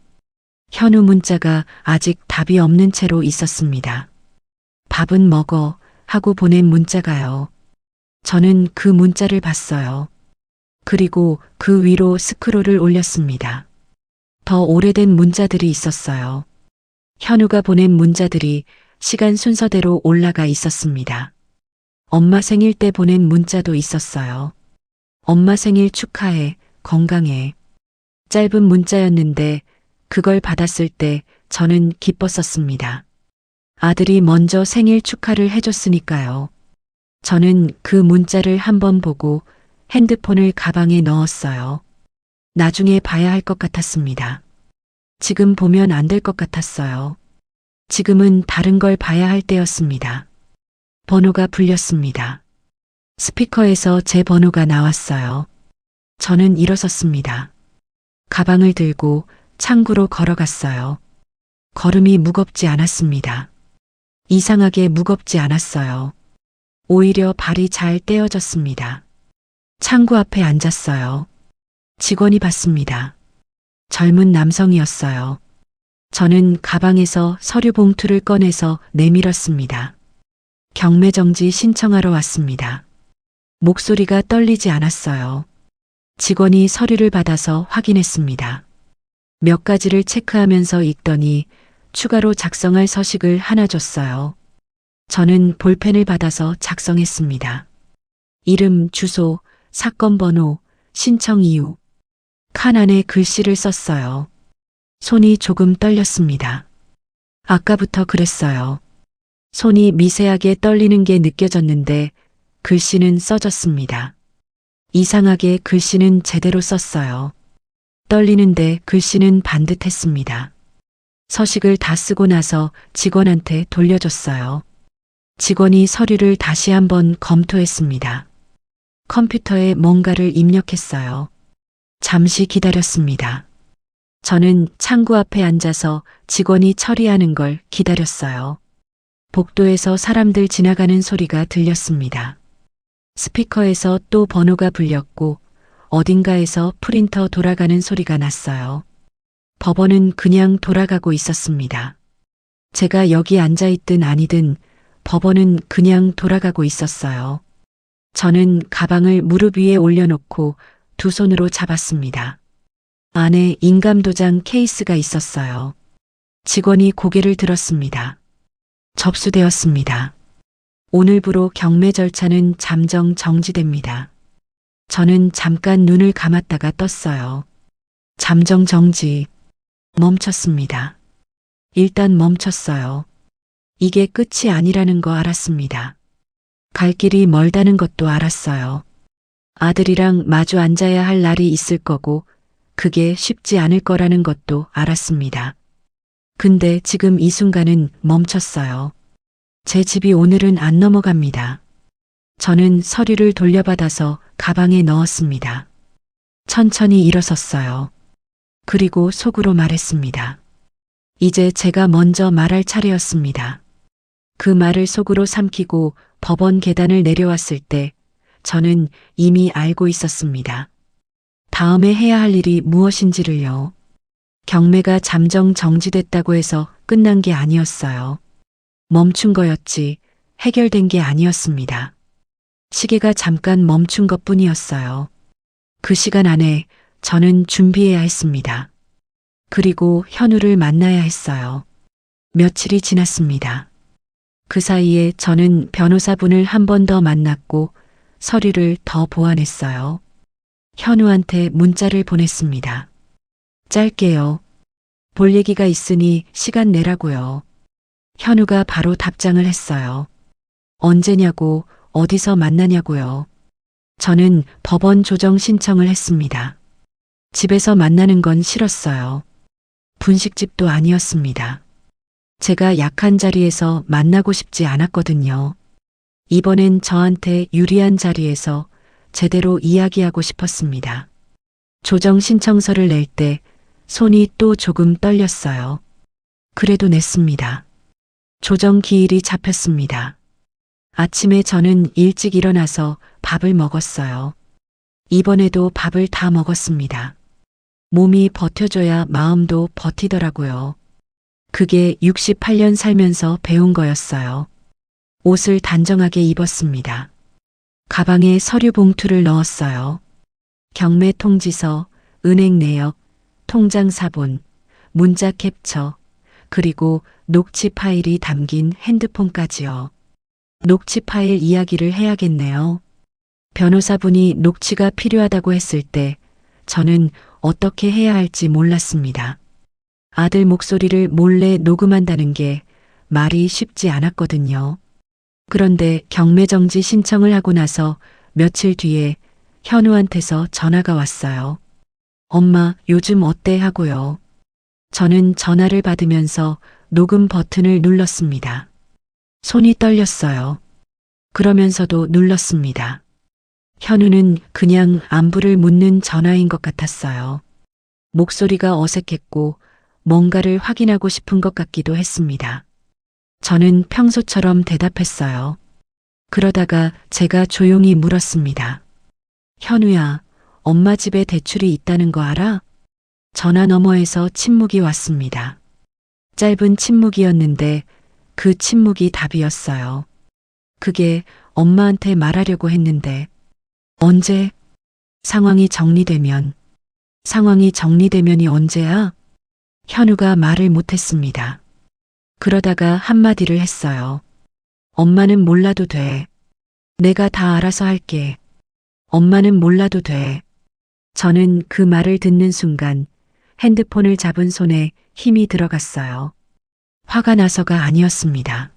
현우 문자가 아직 답이 없는 채로 있었습니다. 밥은 먹어 하고 보낸 문자가요. 저는 그 문자를 봤어요. 그리고 그 위로 스크롤을 올렸습니다. 더 오래된 문자들이 있었어요. 현우가 보낸 문자들이 시간 순서대로 올라가 있었습니다. 엄마 생일 때 보낸 문자도 있었어요. 엄마 생일 축하해, 건강해. 짧은 문자였는데 그걸 받았을 때 저는 기뻤었습니다. 아들이 먼저 생일 축하를 해줬으니까요. 저는 그 문자를 한번 보고 핸드폰을 가방에 넣었어요. 나중에 봐야 할 것 같았습니다. 지금 보면 안 될 것 같았어요. 지금은 다른 걸 봐야 할 때였습니다. 번호가 불렸습니다. 스피커에서 제 번호가 나왔어요. 저는 일어섰습니다. 가방을 들고 창구로 걸어갔어요. 걸음이 무겁지 않았습니다. 이상하게 무겁지 않았어요. 오히려 발이 잘 떼어졌습니다. 창구 앞에 앉았어요. 직원이 봤습니다. 젊은 남성이었어요. 저는 가방에서 서류 봉투를 꺼내서 내밀었습니다. 경매정지 신청하러 왔습니다. 목소리가 떨리지 않았어요. 직원이 서류를 받아서 확인했습니다. 몇 가지를 체크하면서 읽더니 추가로 작성할 서식을 하나 줬어요. 저는 볼펜을 받아서 작성했습니다. 이름, 주소, 사건 번호, 신청 이유. 칸 안에 글씨를 썼어요. 손이 조금 떨렸습니다. 아까부터 그랬어요. 손이 미세하게 떨리는 게 느껴졌는데 글씨는 써졌습니다. 이상하게 글씨는 제대로 썼어요. 떨리는데 글씨는 반듯했습니다. 서식을 다 쓰고 나서 직원한테 돌려줬어요. 직원이 서류를 다시 한번 검토했습니다. 컴퓨터에 뭔가를 입력했어요. 잠시 기다렸습니다. 저는 창구 앞에 앉아서 직원이 처리하는 걸 기다렸어요. 복도에서 사람들 지나가는 소리가 들렸습니다. 스피커에서 또 번호가 불렸고 어딘가에서 프린터 돌아가는 소리가 났어요. 법원은 그냥 돌아가고 있었습니다. 제가 여기 앉아있든 아니든 법원은 그냥 돌아가고 있었어요. 저는 가방을 무릎 위에 올려놓고 두 손으로 잡았습니다. 안에 인감도장 케이스가 있었어요. 직원이 고개를 들었습니다. 접수되었습니다. 오늘부로 경매 절차는 잠정 정지됩니다. 저는 잠깐 눈을 감았다가 떴어요. 잠정 정지. 멈췄습니다. 일단 멈췄어요. 이게 끝이 아니라는 거 알았습니다. 갈 길이 멀다는 것도 알았어요. 아들이랑 마주 앉아야 할 날이 있을 거고 그게 쉽지 않을 거라는 것도 알았습니다. 근데 지금 이 순간은 멈췄어요. 제 집이 오늘은 안 넘어갑니다. 저는 서류를 돌려받아서 가방에 넣었습니다. 천천히 일어섰어요. 그리고 속으로 말했습니다. 이제 제가 먼저 말할 차례였습니다. 그 말을 속으로 삼키고 법원 계단을 내려왔을 때 저는 이미 알고 있었습니다. 다음에 해야 할 일이 무엇인지를요. 경매가 잠정 정지됐다고 해서 끝난 게 아니었어요. 멈춘 거였지 해결된 게 아니었습니다. 시계가 잠깐 멈춘 것뿐이었어요. 그 시간 안에 저는 준비해야 했습니다. 그리고 현우를 만나야 했어요. 며칠이 지났습니다. 그 사이에 저는 변호사분을 한 번 더 만났고 서류를 더 보완했어요. 현우한테 문자를 보냈습니다. 짧게요. 볼 얘기가 있으니 시간 내라고요. 현우가 바로 답장을 했어요. 언제냐고, 어디서 만나냐고요. 저는 법원 조정 신청을 했습니다. 집에서 만나는 건 싫었어요. 분식집도 아니었습니다. 제가 약한 자리에서 만나고 싶지 않았거든요. 이번엔 저한테 유리한 자리에서 제대로 이야기하고 싶었습니다. 조정 신청서를 낼 때 손이 또 조금 떨렸어요. 그래도 냈습니다. 조정 기일이 잡혔습니다. 아침에 저는 일찍 일어나서 밥을 먹었어요. 이번에도 밥을 다 먹었습니다. 몸이 버텨줘야 마음도 버티더라고요. 그게 68년 살면서 배운 거였어요. 옷을 단정하게 입었습니다. 가방에 서류 봉투를 넣었어요. 경매 통지서, 은행 내역, 통장 사본, 문자 캡처, 그리고 녹취 파일이 담긴 핸드폰까지요. 녹취 파일 이야기를 해야겠네요. 변호사분이 녹취가 필요하다고 했을 때 저는 어떻게 해야 할지 몰랐습니다. 아들 목소리를 몰래 녹음한다는 게 말이 쉽지 않았거든요. 그런데 경매정지 신청을 하고 나서 며칠 뒤에 현우한테서 전화가 왔어요. 엄마, 요즘 어때 하고요. 저는 전화를 받으면서 녹음 버튼을 눌렀습니다. 손이 떨렸어요. 그러면서도 눌렀습니다. 현우는 그냥 안부를 묻는 전화인 것 같았어요. 목소리가 어색했고 뭔가를 확인하고 싶은 것 같기도 했습니다. 저는 평소처럼 대답했어요. 그러다가 제가 조용히 물었습니다. 현우야, 엄마 집에 대출이 있다는 거 알아? 전화 너머에서 침묵이 왔습니다. 짧은 침묵이었는데 그 침묵이 답이었어요. 그게 엄마한테 말하려고 했는데 언제? 상황이 정리되면이 언제야? 현우가 말을 못했습니다. 그러다가 한마디를 했어요. 엄마는 몰라도 돼. 내가 다 알아서 할게. 엄마는 몰라도 돼. 저는 그 말을 듣는 순간 핸드폰을 잡은 손에 힘이 들어갔어요. 화가 나서가 아니었습니다.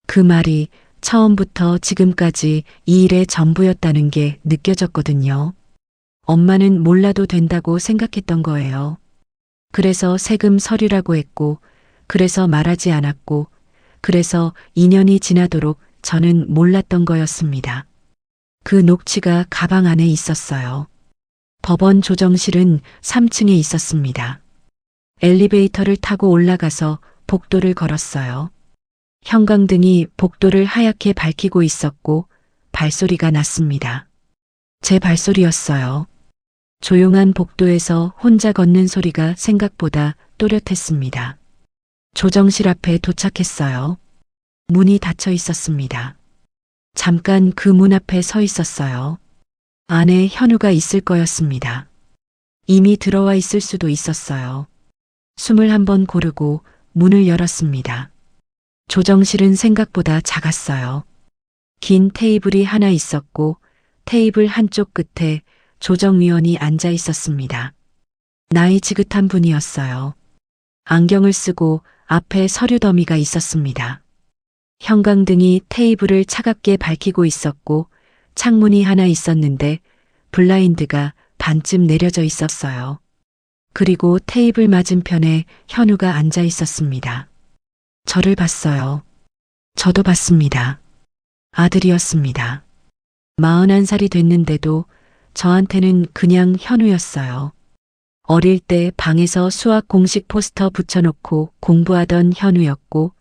그 말이 처음부터 지금까지 이 일의 전부였다는 게 느껴졌거든요. 엄마는 몰라도 된다고 생각했던 거예요. 그래서 세금 서류라고 했고, 그래서 말하지 않았고, 그래서 2년이 지나도록 저는 몰랐던 거였습니다. 그 녹취가 가방 안에 있었어요. 법원 조정실은 3층에 있었습니다. 엘리베이터를 타고 올라가서 복도를 걸었어요. 형광등이 복도를 하얗게 밝히고 있었고 발소리가 났습니다. 제 발소리였어요. 조용한 복도에서 혼자 걷는 소리가 생각보다 또렷했습니다. 조정실 앞에 도착했어요. 문이 닫혀 있었습니다. 잠깐 그 문 앞에 서 있었어요. 안에 현우가 있을 거였습니다. 이미 들어와 있을 수도 있었어요. 숨을 한번 고르고 문을 열었습니다. 조정실은 생각보다 작았어요. 긴 테이블이 하나 있었고 테이블 한쪽 끝에 조정위원이 앉아 있었습니다. 나이 지긋한 분이었어요. 안경을 쓰고 앞에 서류 더미가 있었습니다. 형광등이 테이블을 차갑게 밝히고 있었고 창문이 하나 있었는데 블라인드가 반쯤 내려져 있었어요. 그리고 테이블 맞은편에 현우가 앉아 있었습니다. 저를 봤어요. 저도 봤습니다. 아들이었습니다. 41살이 됐는데도 저한테는 그냥 현우였어요. 어릴 때 방에서 수학 공식 포스터 붙여놓고 공부하던 현우였고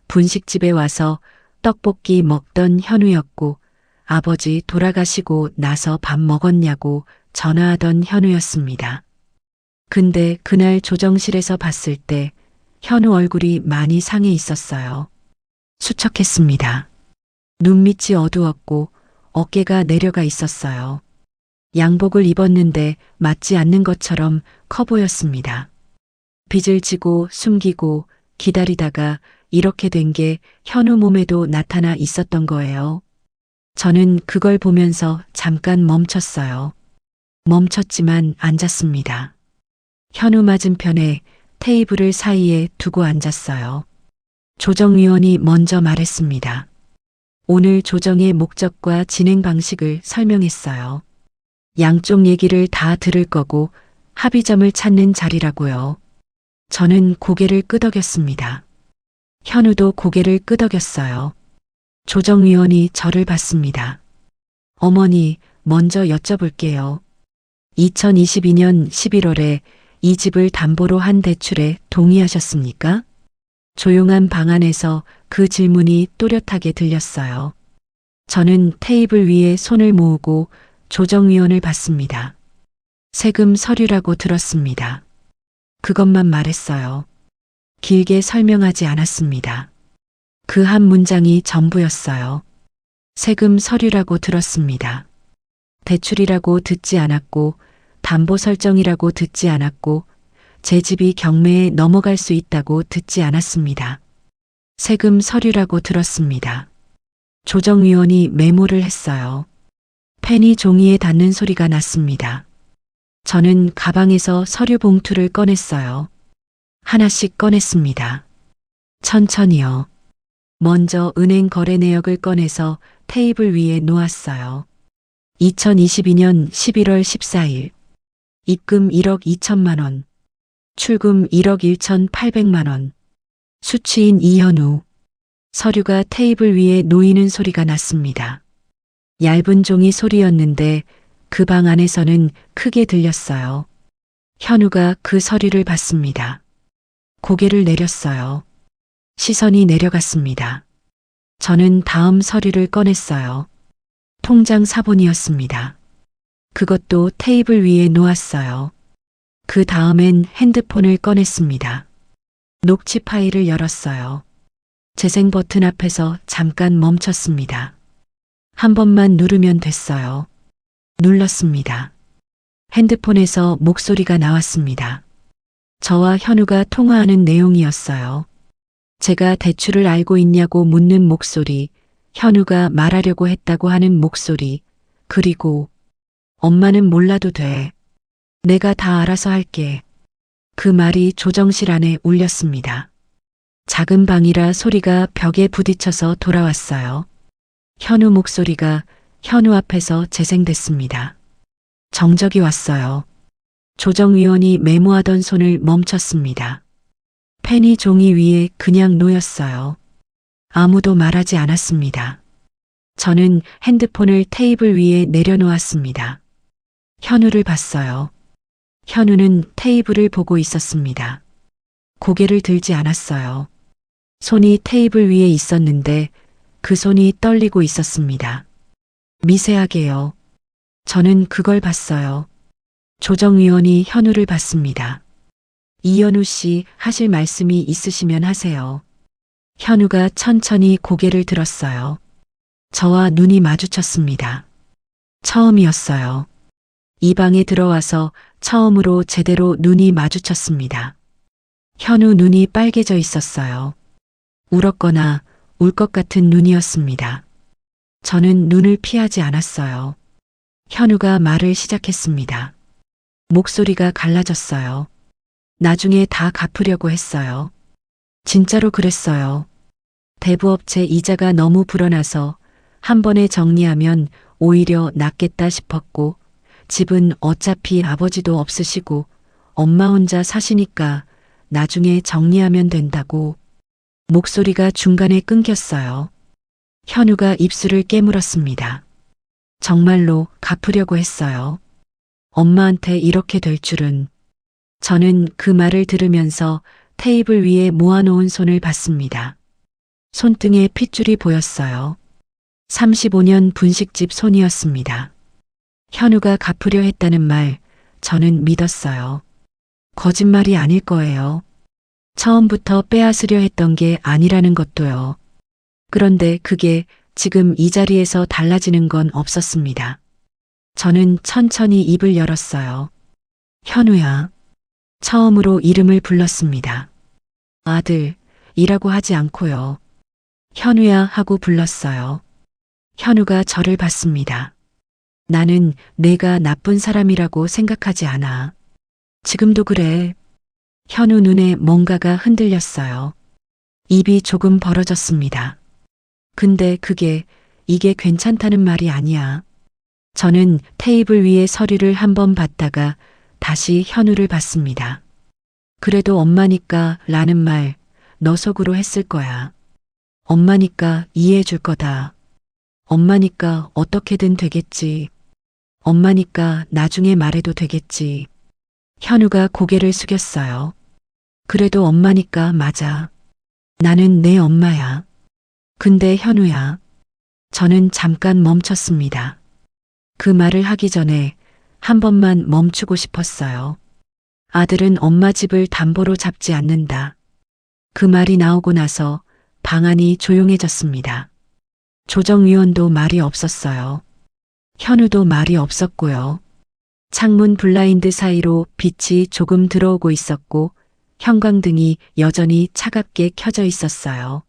분식집에 와서 떡볶이 먹던 현우였고 아버지 돌아가시고 나서 밥 먹었냐고 전화하던 현우였습니다. 근데 그날 조정실에서 봤을 때 현우 얼굴이 많이 상해 있었어요. 수척했습니다. 눈밑이 어두웠고 어깨가 내려가 있었어요. 양복을 입었는데 맞지 않는 것처럼 커 보였습니다. 빚을 지고 숨기고 기다리다가 이렇게 된 게 현우 몸에도 나타나 있었던 거예요. 저는 그걸 보면서 잠깐 멈췄어요. 멈췄지만 앉았습니다. 현우 맞은편에 테이블을 사이에 두고 앉았어요. 조정위원이 먼저 말했습니다. 오늘 조정의 목적과 진행 방식을 설명했어요. 양쪽 얘기를 다 들을 거고 합의점을 찾는 자리라고요. 저는 고개를 끄덕였습니다. 현우도 고개를 끄덕였어요. 조정위원이 저를 봤습니다. 어머니, 먼저 여쭤볼게요. 2022년 11월에 이 집을 담보로 한 대출에 동의하셨습니까? 조용한 방 안에서 그 질문이 또렷하게 들렸어요. 저는 테이블 위에 손을 모으고 조정위원을 봤습니다. 세금 서류라고 들었습니다. 그것만 말했어요. 길게 설명하지 않았습니다. 그 한 문장이 전부였어요. 세금 서류라고 들었습니다. 대출이라고 듣지 않았고 담보 설정이라고 듣지 않았고 제 집이 경매에 넘어갈 수 있다고 듣지 않았습니다. 세금 서류라고 들었습니다. 조정위원이 메모를 했어요. 펜이 종이에 닿는 소리가 났습니다. 저는 가방에서 서류 봉투를 꺼냈어요. 하나씩 꺼냈습니다. 천천히요. 먼저 은행 거래 내역을 꺼내서 테이블 위에 놓았어요. 2022년 11월 14일. 입금 1억 2천만 원. 출금 1억 1,800만 원. 수취인 이현우. 서류가 테이블 위에 놓이는 소리가 났습니다. 얇은 종이 소리였는데 그 방 안에서는 크게 들렸어요. 현우가 그 서류를 봤습니다. 고개를 내렸어요. 시선이 내려갔습니다. 저는 다음 서류를 꺼냈어요. 통장 사본이었습니다. 그것도 테이블 위에 놓았어요. 그 다음엔 핸드폰을 꺼냈습니다. 녹취 파일을 열었어요. 재생 버튼 앞에서 잠깐 멈췄습니다. 한 번만 누르면 됐어요. 눌렀습니다. 핸드폰에서 목소리가 나왔습니다. 저와 현우가 통화하는 내용이었어요. 제가 대출을 알고 있냐고 묻는 목소리, 현우가 말하려고 했다고 하는 목소리, 그리고 엄마는 몰라도 돼. 내가 다 알아서 할게. 그 말이 조정실 안에 울렸습니다. 작은 방이라 소리가 벽에 부딪혀서 돌아왔어요. 현우 목소리가 현우 앞에서 재생됐습니다. 정적이 왔어요. 조정위원이 메모하던 손을 멈췄습니다. 펜이 종이 위에 그냥 놓였어요. 아무도 말하지 않았습니다. 저는 핸드폰을 테이블 위에 내려놓았습니다. 현우를 봤어요. 현우는 테이블을 보고 있었습니다. 고개를 들지 않았어요. 손이 테이블 위에 있었는데 그 손이 떨리고 있었습니다. 미세하게요. 저는 그걸 봤어요. 조정위원이 현우를 봤습니다. 이현우 씨 하실 말씀이 있으시면 하세요. 현우가 천천히 고개를 들었어요. 저와 눈이 마주쳤습니다. 처음이었어요. 이 방에 들어와서 처음으로 제대로 눈이 마주쳤습니다. 현우 눈이 빨개져 있었어요. 울었거나 울 것 같은 눈이었습니다. 저는 눈을 피하지 않았어요. 현우가 말을 시작했습니다. 목소리가 갈라졌어요. 나중에 다 갚으려고 했어요. 진짜로 그랬어요. 대부업체 이자가 너무 불어나서 한 번에 정리하면 오히려 낫겠다 싶었고, 집은 어차피 아버지도 없으시고 엄마 혼자 사시니까 나중에 정리하면 된다고. 목소리가 중간에 끊겼어요. 현우가 입술을 깨물었습니다. 정말로 갚으려고 했어요. 엄마한테 이렇게 될 줄은. 저는 그 말을 들으면서 테이블 위에 모아놓은 손을 봤습니다. 손등에 핏줄이 보였어요. 35년 분식집 손이었습니다. 현우가 갚으려 했다는 말, 저는 믿었어요. 거짓말이 아닐 거예요. 처음부터 빼앗으려 했던 게 아니라는 것도요. 그런데 그게 지금 이 자리에서 달라지는 건 없었습니다. 저는 천천히 입을 열었어요. 현우야. 처음으로 이름을 불렀습니다. 아들이라고 하지 않고요. 현우야 하고 불렀어요. 현우가 저를 봤습니다. 나는 내가 나쁜 사람이라고 생각하지 않아. 지금도 그래. 현우 눈에 뭔가가 흔들렸어요. 입이 조금 벌어졌습니다. 근데 이게 괜찮다는 말이 아니야. 저는 테이블 위에 서류를 한번 봤다가 다시 현우를 봤습니다. 그래도 엄마니까 라는 말 너 속으로 했을 거야. 엄마니까 이해해 줄 거다. 엄마니까 어떻게든 되겠지. 엄마니까 나중에 말해도 되겠지. 현우가 고개를 숙였어요. 그래도 엄마니까 맞아. 나는 내 엄마야. 근데 현우야. 저는 잠깐 멈췄습니다. 그 말을 하기 전에 한 번만 멈추고 싶었어요. 아들은 엄마 집을 담보로 잡지 않는다. 그 말이 나오고 나서 방 안이 조용해졌습니다. 조정위원도 말이 없었어요. 현우도 말이 없었고요. 창문 블라인드 사이로 빛이 조금 들어오고 있었고 형광등이 여전히 차갑게 켜져 있었어요.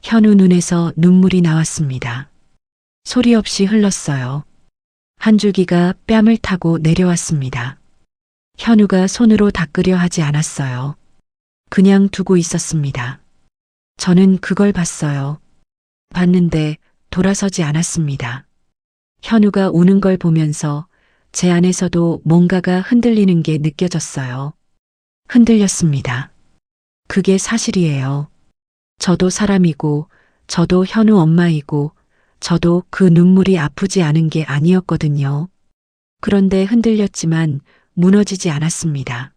현우 눈에서 눈물이 나왔습니다. 소리 없이 흘렀어요. 한 줄기가 뺨을 타고 내려왔습니다. 현우가 손으로 닦으려 하지 않았어요. 그냥 두고 있었습니다. 저는 그걸 봤어요. 봤는데 돌아서지 않았습니다. 현우가 우는 걸 보면서 제 안에서도 뭔가가 흔들리는 게 느껴졌어요. 흔들렸습니다. 그게 사실이에요. 저도 사람이고, 저도 현우 엄마이고, 저도 그 눈물이 아프지 않은 게 아니었거든요. 그런데 흔들렸지만 무너지지 않았습니다.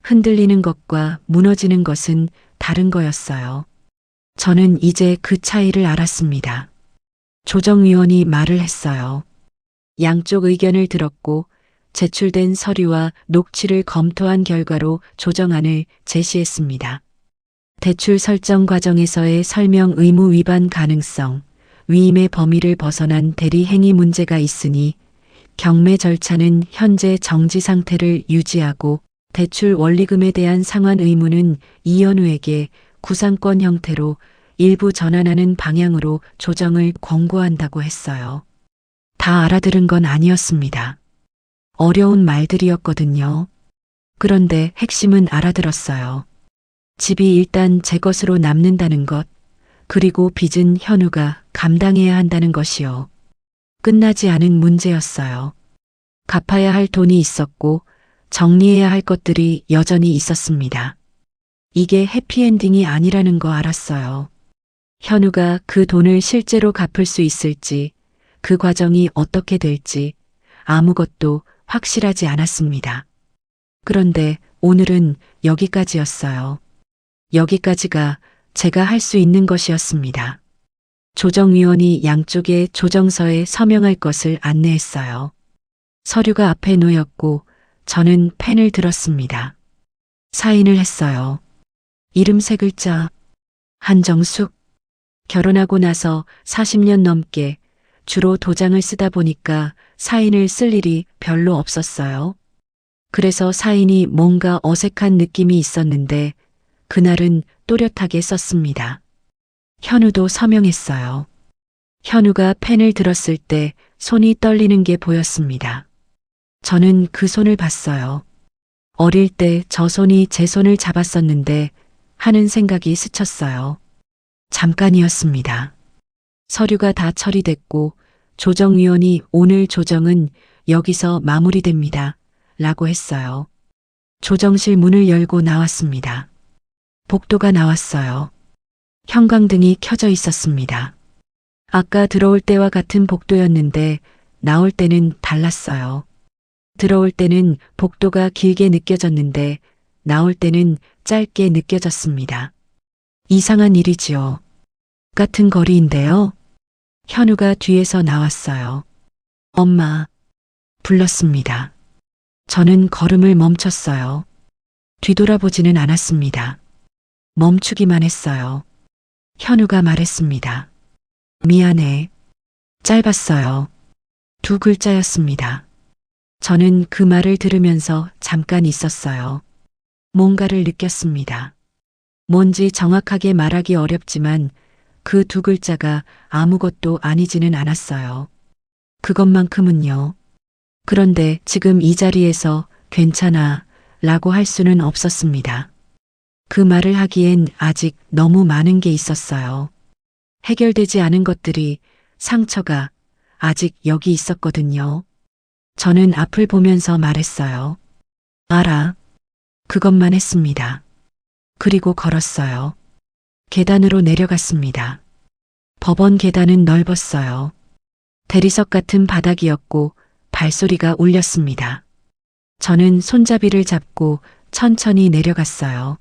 흔들리는 것과 무너지는 것은 다른 거였어요. 저는 이제 그 차이를 알았습니다. 조정위원이 말을 했어요. 양쪽 의견을 들었고 제출된 서류와 녹취를 검토한 결과로 조정안을 제시했습니다. 대출 설정 과정에서의 설명 의무 위반 가능성, 위임의 범위를 벗어난 대리 행위 문제가 있으니 경매 절차는 현재 정지 상태를 유지하고 대출 원리금에 대한 상환 의무는 이현우에게 구상권 형태로 일부 전환하는 방향으로 조정을 권고한다고 했어요. 다 알아들은 건 아니었습니다. 어려운 말들이었거든요. 그런데 핵심은 알아들었어요. 집이 일단 제 것으로 남는다는 것, 그리고 빚은 현우가 감당해야 한다는 것이요. 끝나지 않은 문제였어요. 갚아야 할 돈이 있었고 정리해야 할 것들이 여전히 있었습니다. 이게 해피엔딩이 아니라는 거 알았어요. 현우가 그 돈을 실제로 갚을 수 있을지, 그 과정이 어떻게 될지 아무것도 확실하지 않았습니다. 그런데 오늘은 여기까지였어요. 여기까지가 제가 할 수 있는 것이었습니다. 조정위원이 양쪽의 조정서에 서명할 것을 안내했어요. 서류가 앞에 놓였고 저는 펜을 들었습니다. 사인을 했어요. 이름 세 글자. 한정숙. 결혼하고 나서 40년 넘게 주로 도장을 쓰다 보니까 사인을 쓸 일이 별로 없었어요. 그래서 사인이 뭔가 어색한 느낌이 있었는데 그날은 또렷하게 썼습니다. 현우도 서명했어요. 현우가 펜을 들었을 때 손이 떨리는 게 보였습니다. 저는 그 손을 봤어요. 어릴 때 저 손이 제 손을 잡았었는데 하는 생각이 스쳤어요. 잠깐이었습니다. 서류가 다 처리됐고 조정위원이 오늘 조정은 여기서 마무리됩니다. 라고 했어요. 조정실 문을 열고 나왔습니다. 복도가 나왔어요. 형광등이 켜져 있었습니다. 아까 들어올 때와 같은 복도였는데 나올 때는 달랐어요. 들어올 때는 복도가 길게 느껴졌는데 나올 때는 짧게 느껴졌습니다. 이상한 일이지요. 같은 거리인데요. 현우가 뒤에서 나왔어요. 엄마. 불렀습니다. 저는 걸음을 멈췄어요. 뒤돌아보지는 않았습니다. 멈추기만 했어요. 현우가 말했습니다. 미안해. 짧았어요. 두 글자였습니다. 저는 그 말을 들으면서 잠깐 있었어요. 뭔가를 느꼈습니다. 뭔지 정확하게 말하기 어렵지만 그 두 글자가 아무것도 아니지는 않았어요. 그것만큼은요. 그런데 지금 이 자리에서 괜찮아 라고 할 수는 없었습니다. 그 말을 하기엔 아직 너무 많은 게 있었어요. 해결되지 않은 것들이, 상처가 아직 여기 있었거든요. 저는 앞을 보면서 말했어요. 알아. 그것만 했습니다. 그리고 걸었어요. 계단으로 내려갔습니다. 법원 계단은 넓었어요. 대리석 같은 바닥이었고 발소리가 울렸습니다. 저는 손잡이를 잡고 천천히 내려갔어요.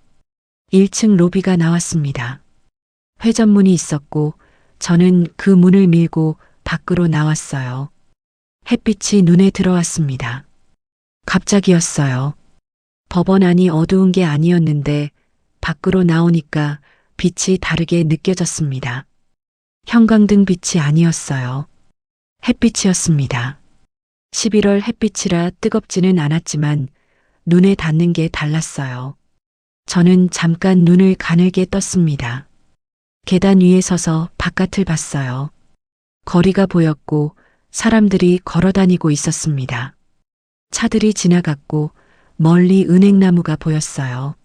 1층 로비가 나왔습니다. 회전문이 있었고 저는 그 문을 밀고 밖으로 나왔어요. 햇빛이 눈에 들어왔습니다. 갑자기였어요. 법원 안이 어두운 게 아니었는데 밖으로 나오니까 빛이 다르게 느껴졌습니다. 형광등 빛이 아니었어요. 햇빛이었습니다. 11월 햇빛이라 뜨겁지는 않았지만 눈에 닿는 게 달랐어요. 저는 잠깐 눈을 가늘게 떴습니다. 계단 위에 서서 바깥을 봤어요. 거리가 보였고 사람들이 걸어 다니고 있었습니다. 차들이 지나갔고 멀리 은행나무가 보였어요.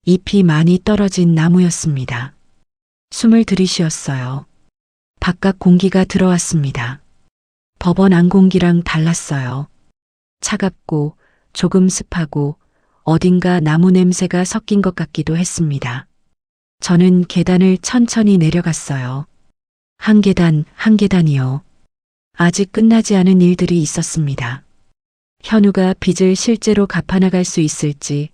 잎이 많이 떨어진 나무였습니다. 숨을 들이쉬었어요. 바깥 공기가 들어왔습니다. 법원 안 공기랑 달랐어요. 차갑고 조금 습하고 어딘가 나무 냄새가 섞인 것 같기도 했습니다. 저는 계단을 천천히 내려갔어요. 한 계단 한 계단이요. 아직 끝나지 않은 일들이 있었습니다. 현우가 빚을 실제로 갚아나갈 수 있을지,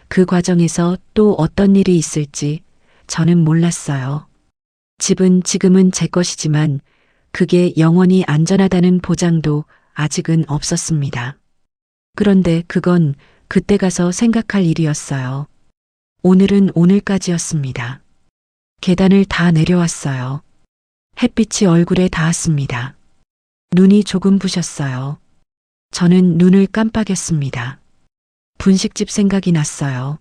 그 과정에서 또 어떤 일이 있을지 저는 몰랐어요. 집은 지금은 제 것이지만 그게 영원히 안전하다는 보장도 아직은 없었습니다. 그런데 그건 그때 가서 생각할 일이었어요. 오늘은 오늘까지였습니다. 계단을 다 내려왔어요. 햇빛이 얼굴에 닿았습니다. 눈이 조금 부셨어요. 저는 눈을 깜빡였습니다. 분식집 생각이 났어요.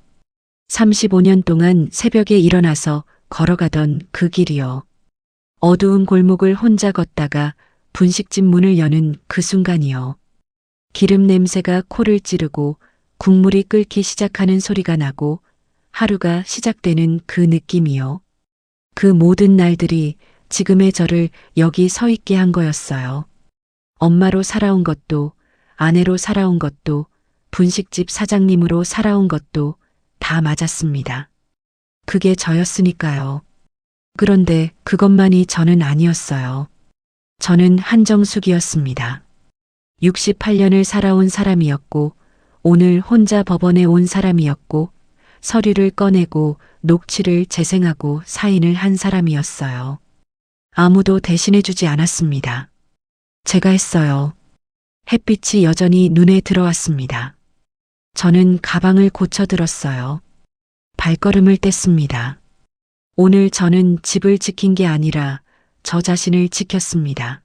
35년 동안 새벽에 일어나서 걸어가던 그 길이요. 어두운 골목을 혼자 걷다가 분식집 문을 여는 그 순간이요. 기름 냄새가 코를 찌르고 국물이 끓기 시작하는 소리가 나고 하루가 시작되는 그 느낌이요. 그 모든 날들이 지금의 저를 여기 서 있게 한 거였어요. 엄마로 살아온 것도, 아내로 살아온 것도, 분식집 사장님으로 살아온 것도 다 맞았습니다. 그게 저였으니까요. 그런데 그것만이 저는 아니었어요. 저는 한정숙이었습니다. 68년을 살아온 사람이었고, 오늘 혼자 법원에 온 사람이었고, 서류를 꺼내고 녹취를 재생하고 사인을 한 사람이었어요. 아무도 대신해주지 않았습니다. 제가 했어요. 햇빛이 여전히 눈에 들어왔습니다. 저는 가방을 고쳐 들었어요. 발걸음을 뗐습니다. 오늘 저는 집을 지킨 게 아니라 저 자신을 지켰습니다.